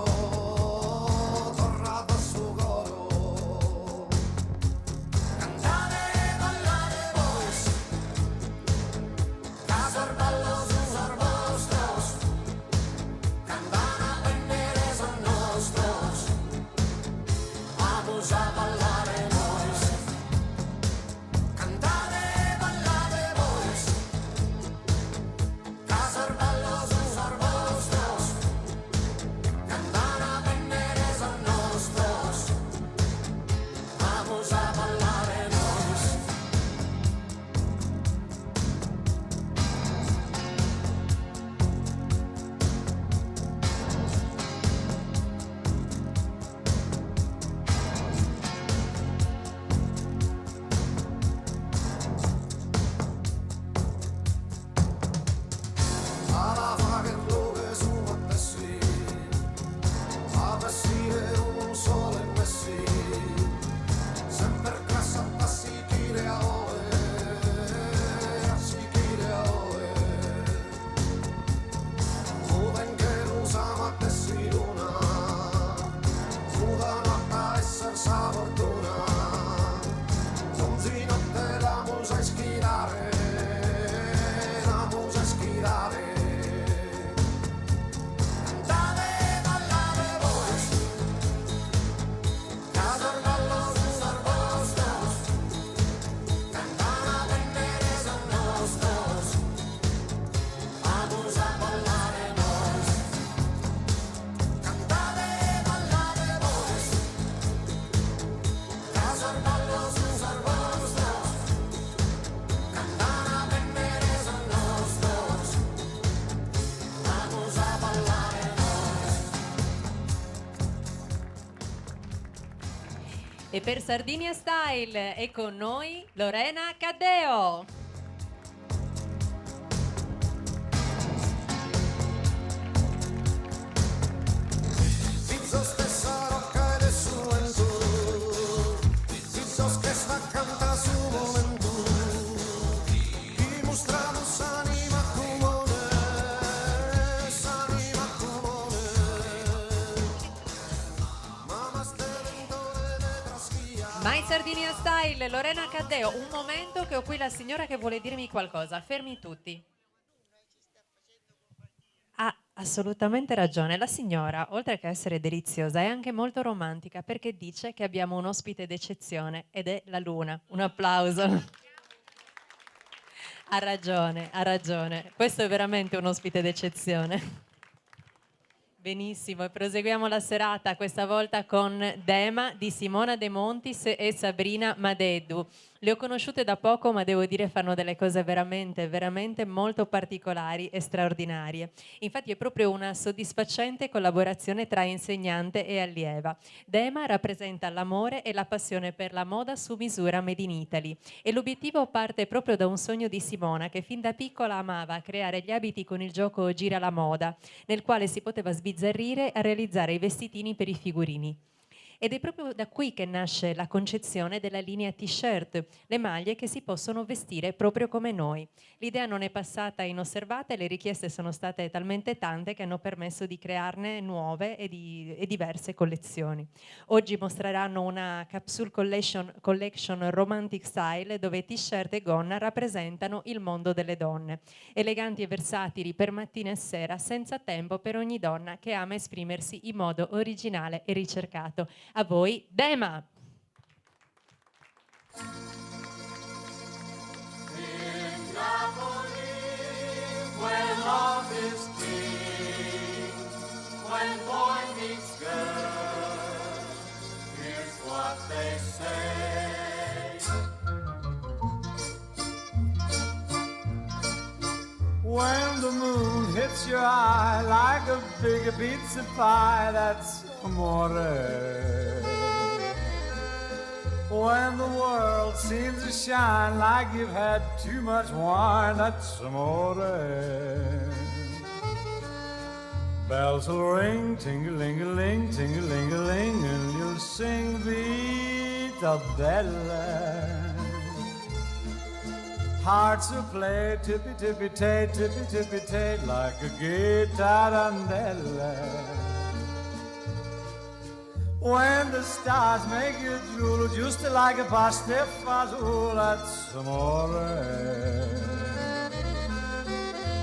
E per Sardinia Style è con noi Lorena Caddeo. Zizzo stessa rocca ed è su lento, Zizzo che sta canta su momento, dimostrano s'anima comune, s'anima comune. Mamma stellentore de traschia. My Sardinia Style, Lorena Caddeo. Un momento che ho qui la signora che vuole dirmi qualcosa. Fermi tutti. Ha assolutamente ragione. La signora, oltre che essere deliziosa, è anche molto romantica perché dice che abbiamo un ospite d'eccezione ed è la Luna. Un applauso. Ha ragione, ha ragione. Questo è veramente un ospite d'eccezione. Benissimo, e proseguiamo la serata questa volta con Dema di Simona De Montis e Sabrina Madeddu. Le ho conosciute da poco, ma devo dire fanno delle cose veramente, veramente molto particolari e straordinarie. Infatti è proprio una soddisfacente collaborazione tra insegnante e allieva. Dema rappresenta l'amore e la passione per la moda su misura made in Italy. E l'obiettivo parte proprio da un sogno di Simona, che fin da piccola amava creare gli abiti con il gioco Gira la moda, nel quale si poteva sbizzarrire a realizzare i vestitini per i figurini. Ed è proprio da qui che nasce la concezione della linea t-shirt, le maglie che si possono vestire proprio come noi. L'idea non è passata inosservata e le richieste sono state talmente tante che hanno permesso di crearne nuove e diverse collezioni. Oggi mostreranno una capsule collection romantic style dove t-shirt e gonna rappresentano il mondo delle donne. Eleganti e versatili per mattina e sera, senza tempo per ogni donna che ama esprimersi in modo originale e ricercato. A voi, Dema! In Napoli, where love is king, when boy meets girl, here's what they say. When the moon hits your eye like a big pizza pie, that's amore. When the world seems to shine like you've had too much wine, that's amore. Bells will ring, ting-a-ling-a-ling, ting-a-ling-a-ling, and you'll sing Vita Bella. Hearts will play tippy-tippy-tay, tippy-tippy-tay, like a gay tarantella. When the stars make you drool, just like a pasta fazool, that's amore.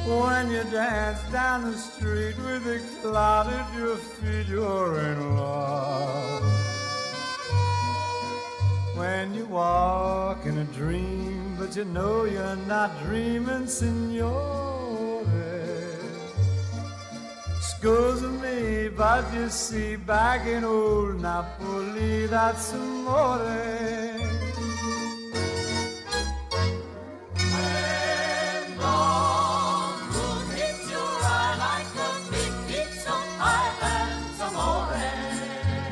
When you dance down the street with a cloud at your feet, you're in love. When you walk in a dream, but you know you're not dreaming, signore. Scusa me, but you see, back in old Napoli, that's amore. When the moon hits your eye like a big pizza pie, that's amore.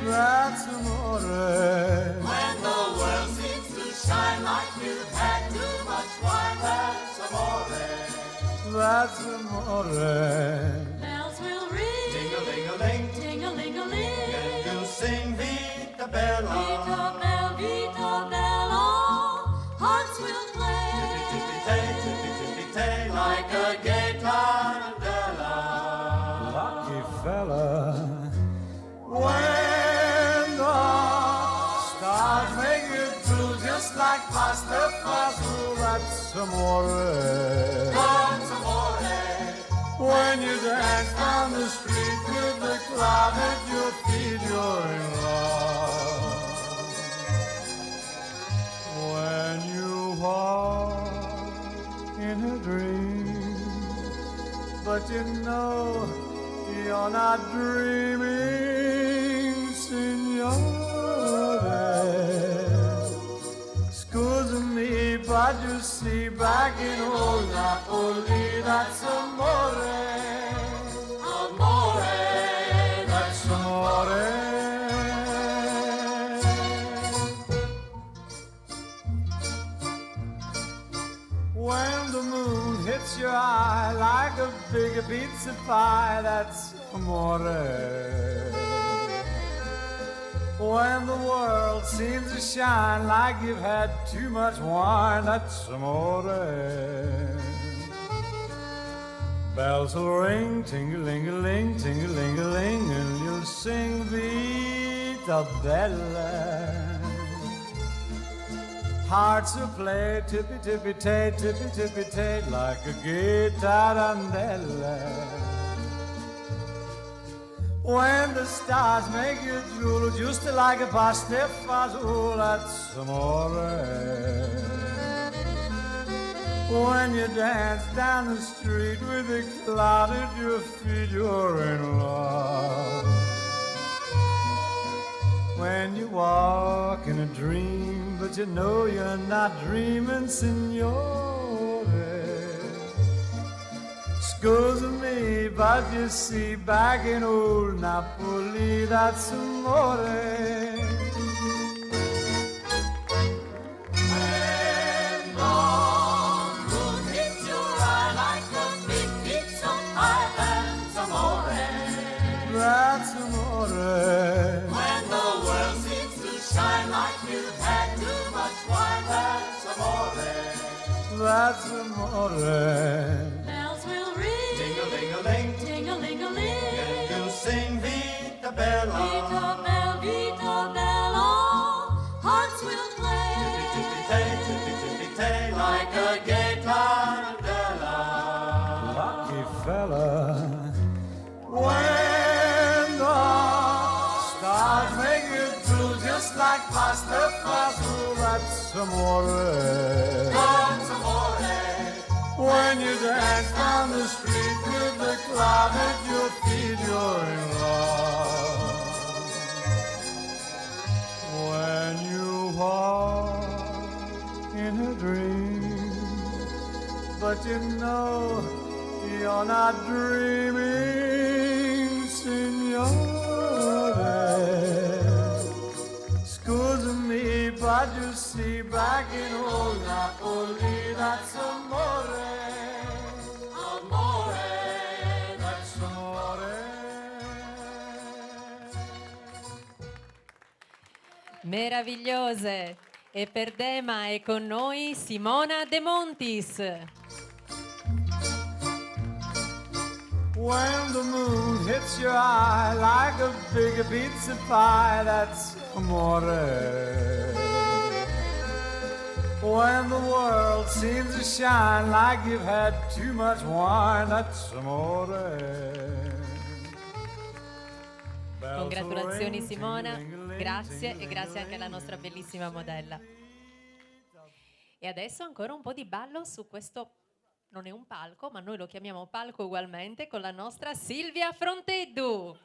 That's amore. When the world seems to shine like you've had too much wine, that's amore. That's amore. Bells will ring, Ting-a-ling-a-ling, ting-a-ling-a-ling. and you'll sing Vita Bella. Vita bella, vita bella. Hearts will play. Tippy-tippy-tay, tippy-tippy-tay, like a gay tarantella. Lucky fella. When the stars make it blue, just like pasta fazool, that's amore. That's amore. When you dance down the street with the cloud at your feet, you're in love. When you walk in a dream, but you know you're not dreaming, signore. Scusa me, but you see, back in old Napoli, that's amore. Amore, that's amore. hits your eye like a big pizza pie, that's amore. When the world seems to shine like you've had too much wine, that's amore. Bells will ring, ting-a-ling-a-ling, ting-a-ling-a-ling, and you'll sing Vita Bella. Hearts will play tippy-tippy-tay, tippy-tippy-tay, like a gay tarantella. When the stars make you drool, just like a pasta fazool, that's amore. When you dance down the street with a cloud at your feet, you're in love. When you walk in a dream, but you know you're not dreaming, signore. Scusa me, but you see, back in old Napoli, that's amore. That's amore. When the world seems to shine like you've had too much wine, that's amore. That's amore. Bells will ring, Ding-a-ling-a-ling, ding-a-ling-a-ling. and you sing Vita Bella. Vita bella, hearts will play. Tippy-tippy-tay, tippy-tippy-tay, like a gay tarantella. Lucky fella. When the stars make you drool just like pasta fazool, that's amore. That's amore. When you dance down the street with the cloud at your feet, you're in love. When you walk in a dream, but you know you're not dreaming, signore. Scusa me, but you see, back in old Napoli, that's amore. Amore, that's amore. Meravigliose. E per Dema è con noi Simona De Montis. When the moon hits your eye like a big pizza pie, that's amore. When the world seems to shine like you've had too much wine, that's amore. Congratulazioni Simona, grazie e grazie anche alla nostra bellissima modella. E adesso ancora un po' di ballo su questo, non è un palco, ma noi lo chiamiamo palco ugualmente, con la nostra Silvia Fronteddu.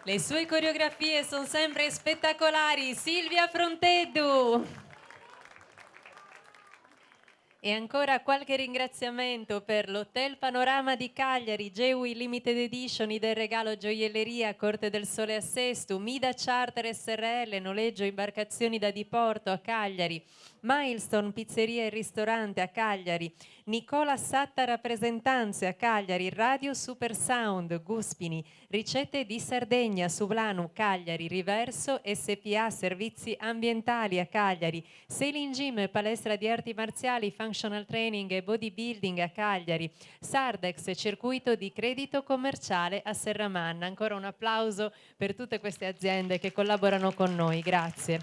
Le sue coreografie sono sempre spettacolari. Silvia Fronteddu. E ancora qualche ringraziamento per l'Hotel Panorama di Cagliari, Gewi Limited Edition, del regalo gioielleria, Corte del Sole a Sesto, Mida Charter SRL, noleggio imbarcazioni da diporto a Cagliari, Milestone Pizzeria e Ristorante a Cagliari, Nicola Satta Rappresentanze a Cagliari, Radio Super Sound Guspini, Ricette di Sardegna Sublanu Cagliari, Riverso SPA Servizi Ambientali a Cagliari, Sailing Gym Palestra di Arti Marziali, Functional Training e Bodybuilding a Cagliari, Sardex Circuito di Credito Commerciale a Serramanna. Ancora un applauso per tutte queste aziende che collaborano con noi, grazie.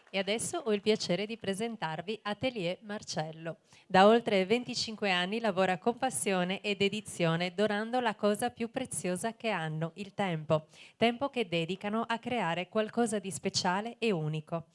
E adesso ho il piacere di presentarvi Atelier Marcello. Da oltre 25 anni lavora con passione e dedizione, donando la cosa più preziosa che hanno, il tempo. Tempo che dedicano a creare qualcosa di speciale e unico.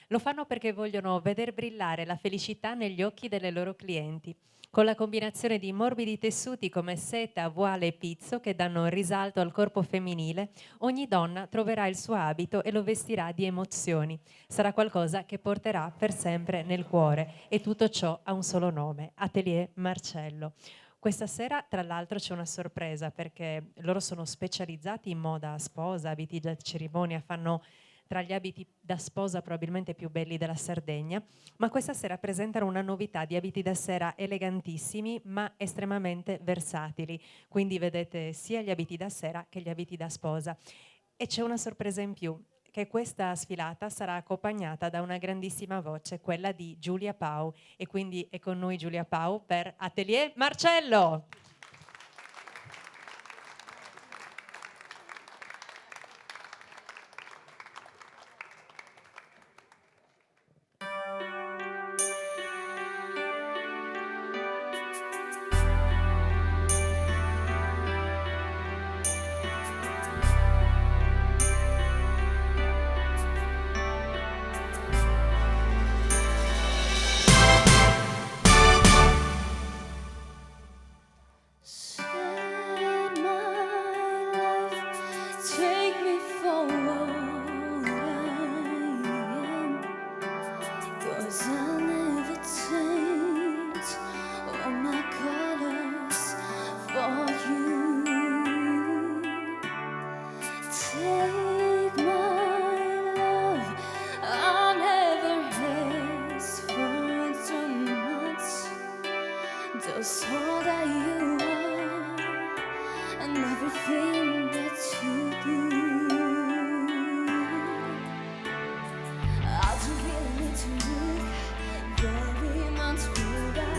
Lo fanno perché vogliono veder brillare la felicità negli occhi delle loro clienti. Con la combinazione di morbidi tessuti come seta, voile e pizzo che danno risalto al corpo femminile, ogni donna troverà il suo abito e lo vestirà di emozioni. Sarà qualcosa che porterà per sempre nel cuore, e tutto ciò ha un solo nome: Atelier Marcello. Questa sera, tra l'altro, c'è una sorpresa, perché loro sono specializzati in moda sposa, abiti da cerimonia, fanno tra gli abiti da sposa probabilmente più belli della Sardegna, ma questa sera presentano una novità di abiti da sera elegantissimi ma estremamente versatili, quindi vedete sia gli abiti da sera che gli abiti da sposa. E c'è una sorpresa in più, che questa sfilata sarà accompagnata da una grandissima voce, quella di Giulia Pau, e quindi è con noi Giulia Pau per Atelier Marcello. Just all that you are and everything that you do. I do really need to look very much further.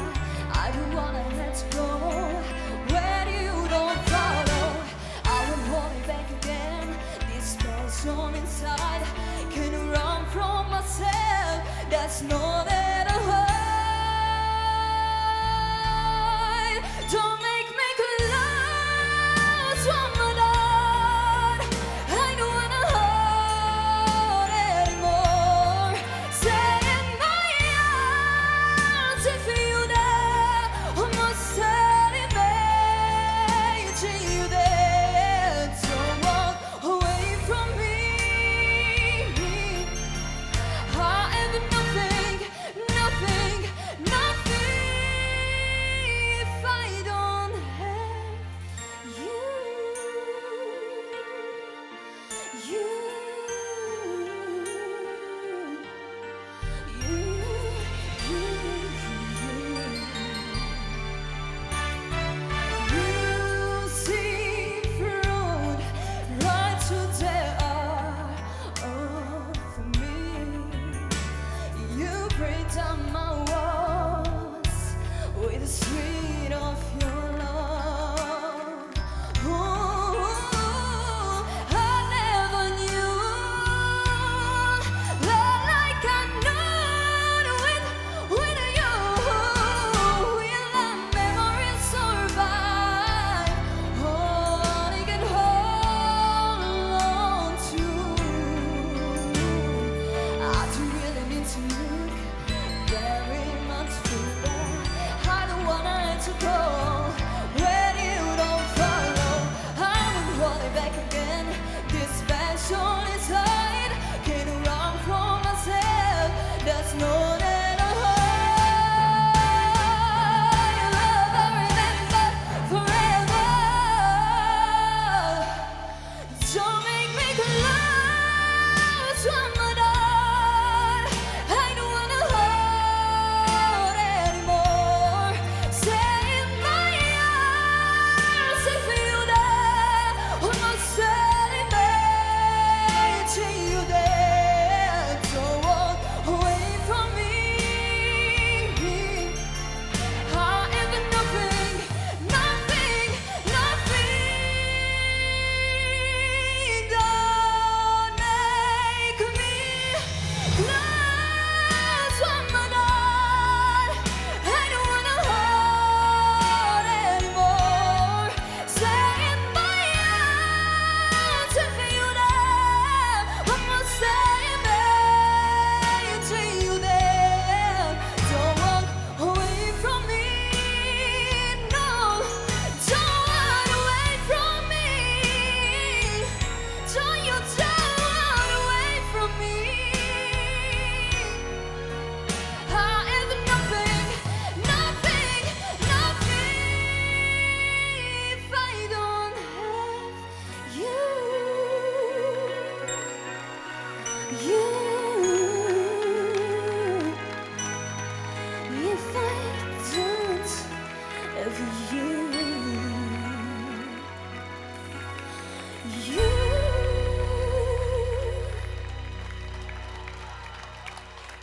I don't wanna let you go where you don't follow. I will hold it back again. This passion inside can run from myself. That's not that I hurt. Don't make me close one more door. I don't wanna hold anymore. Stay in my arms if you dare. Almost imagine you there. Don't walk away from me. I have nothing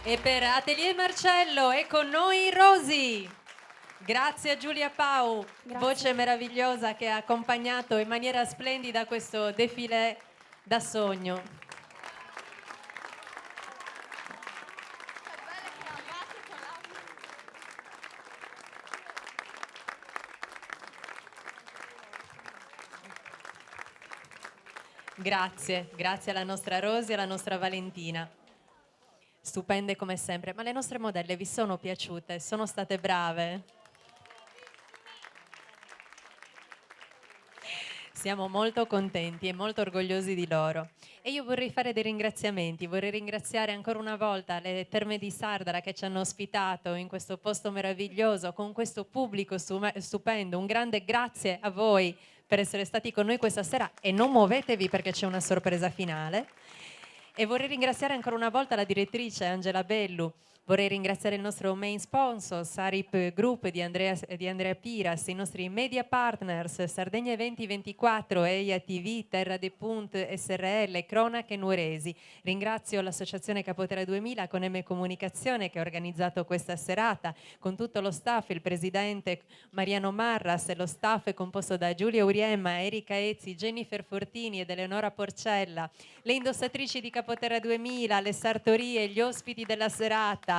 E per Atelier Marcello è con noi Rosy. Grazie a Giulia Pau, voce meravigliosa che ha accompagnato in maniera splendida questo defilé da sogno. Grazie alla nostra Rosy e alla nostra Valentina. Stupende come sempre, ma le nostre modelle vi sono piaciute? Sono state brave? Siamo molto contenti e molto orgogliosi di loro. E io vorrei fare dei ringraziamenti, vorrei ringraziare ancora una volta le Terme di Sardara che ci hanno ospitato in questo posto meraviglioso, con questo pubblico stupendo. Un grande grazie a voi per essere stati con noi questa sera e non muovetevi perché c'è una sorpresa finale. E vorrei ringraziare ancora una volta la direttrice Angela Bellu. Vorrei ringraziare il nostro main sponsor, Sarip Group di Andrea Piras, i nostri media partners, Sardegna Eventi 24, EIA TV, Terra de Punt, SRL, Cronache Nuoresi. Ringrazio l'associazione Capoterra 2000 con M Comunicazione che ha organizzato questa serata, con tutto lo staff, il presidente Mariano Marras e lo staff è composto da Giulia Uriemma, Erika Ezzi, Jennifer Fortini ed Eleonora Porcella, le indossatrici di Capoterra 2000, le sartorie, gli ospiti della serata,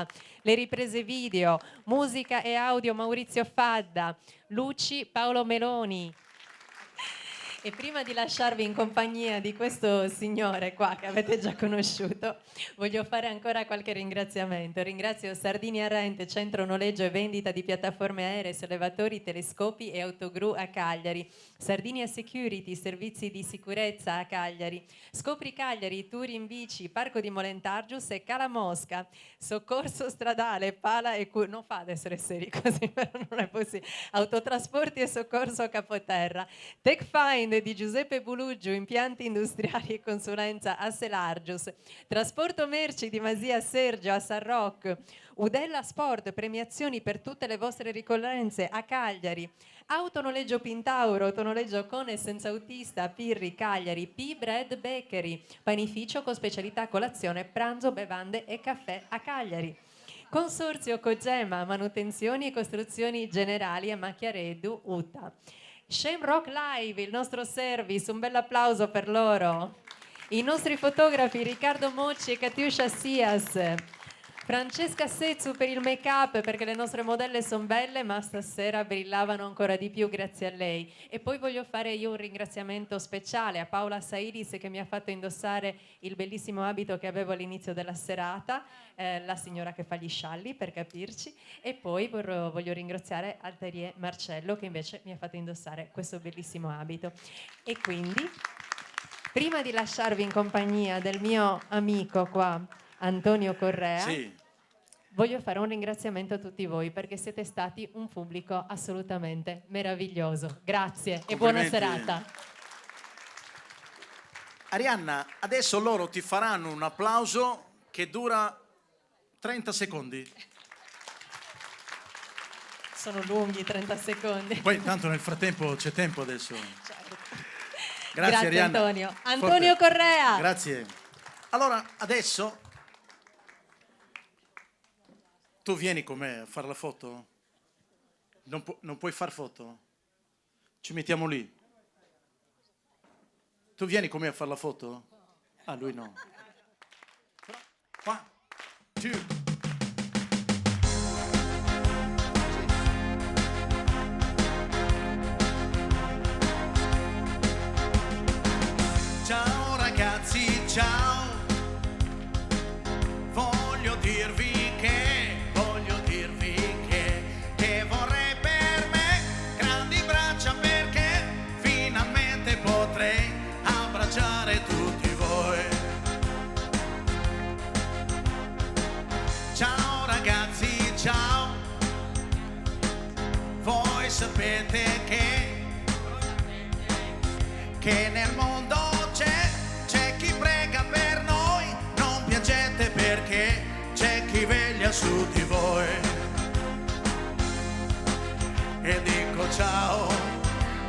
le riprese video, musica e audio Maurizio Fadda, luci Paolo Meloni. E prima di lasciarvi in compagnia di questo signore qua che avete già conosciuto, voglio fare ancora qualche ringraziamento. Ringrazio Sardinia Rent, centro noleggio e vendita di piattaforme aeree, sollevatori, telescopi e autogru a Cagliari. Sardinia Security, servizi di sicurezza a Cagliari. Scopri Cagliari, tour in bici, Parco di Molentargius e Cala Mosca. Soccorso stradale, pala e non fa ad essere seri così, però non è possibile. Autotrasporti e soccorso a Capoterra. TechFind di Giuseppe Buluggio, impianti industriali e consulenza a Selargius. Trasporto merci di Masia Sergio a San Roch. Udella Sport, premiazioni per tutte le vostre ricorrenze a Cagliari. Autonoleggio Pintauro, autonoleggio con e senza autista, Pirri, Cagliari, P-Bread Bakery, panificio con specialità colazione, pranzo, bevande e caffè a Cagliari. Consorzio Cogema, manutenzioni e costruzioni generali a Macchiareddu, UTA. Shamrock Live, il nostro service, un bel applauso per loro. I nostri fotografi Riccardo Mocci e Katiuscia Sias. Francesca Sezzu per il make up perché le nostre modelle sono belle ma stasera brillavano ancora di più grazie a lei. E poi voglio fare io un ringraziamento speciale a Paola Saidis che mi ha fatto indossare il bellissimo abito che avevo all'inizio della serata, la signora che fa gli scialli per capirci, e poi voglio ringraziare Atelier Marcello che invece mi ha fatto indossare questo bellissimo abito. E quindi prima di lasciarvi in compagnia del mio amico qua Antonio Correa, Sì. voglio fare un ringraziamento a tutti voi perché siete stati un pubblico assolutamente meraviglioso. Grazie e buona Complimenti. serata. Arianna, adesso loro ti faranno un applauso che dura 30 secondi. Sono lunghi 30 secondi. Poi tanto nel frattempo c'è tempo adesso. Certo. Grazie Arianna. Antonio. Antonio Correa. Grazie. Allora, adesso tu vieni con me a fare la foto? Non puoi far foto? Ci mettiamo lì. Tu vieni con me a fare la foto? Ah, lui no. One, two. Ciao ragazzi, ciao. Voglio dirvi che vorrei per me grandi braccia perché finalmente potrei abbracciare tutti voi. Ciao ragazzi, ciao. Voi sapete che nel mondo c'è chi prega per noi, non piangete perché c'è chi veglia su di voi. E dico ciao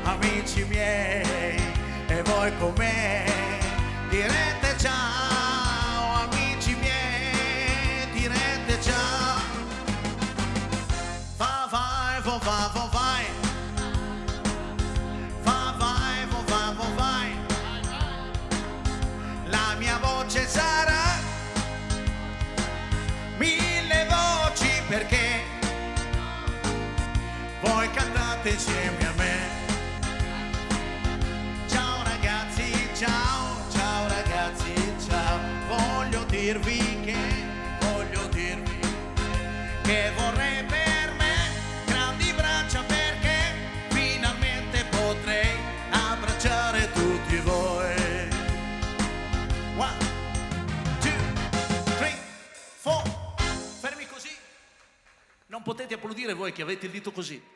amici miei, e voi con me direte ciao amici miei, direte finalmente insieme a me. Ciao ragazzi, ciao ragazzi, ciao. Voglio dirvi che vorrei per me grandi braccia, perché finalmente potrei abbracciare tutti voi. 1, 2, 3, 4. Fermi così. Non potete applaudire voi che avete il dito così.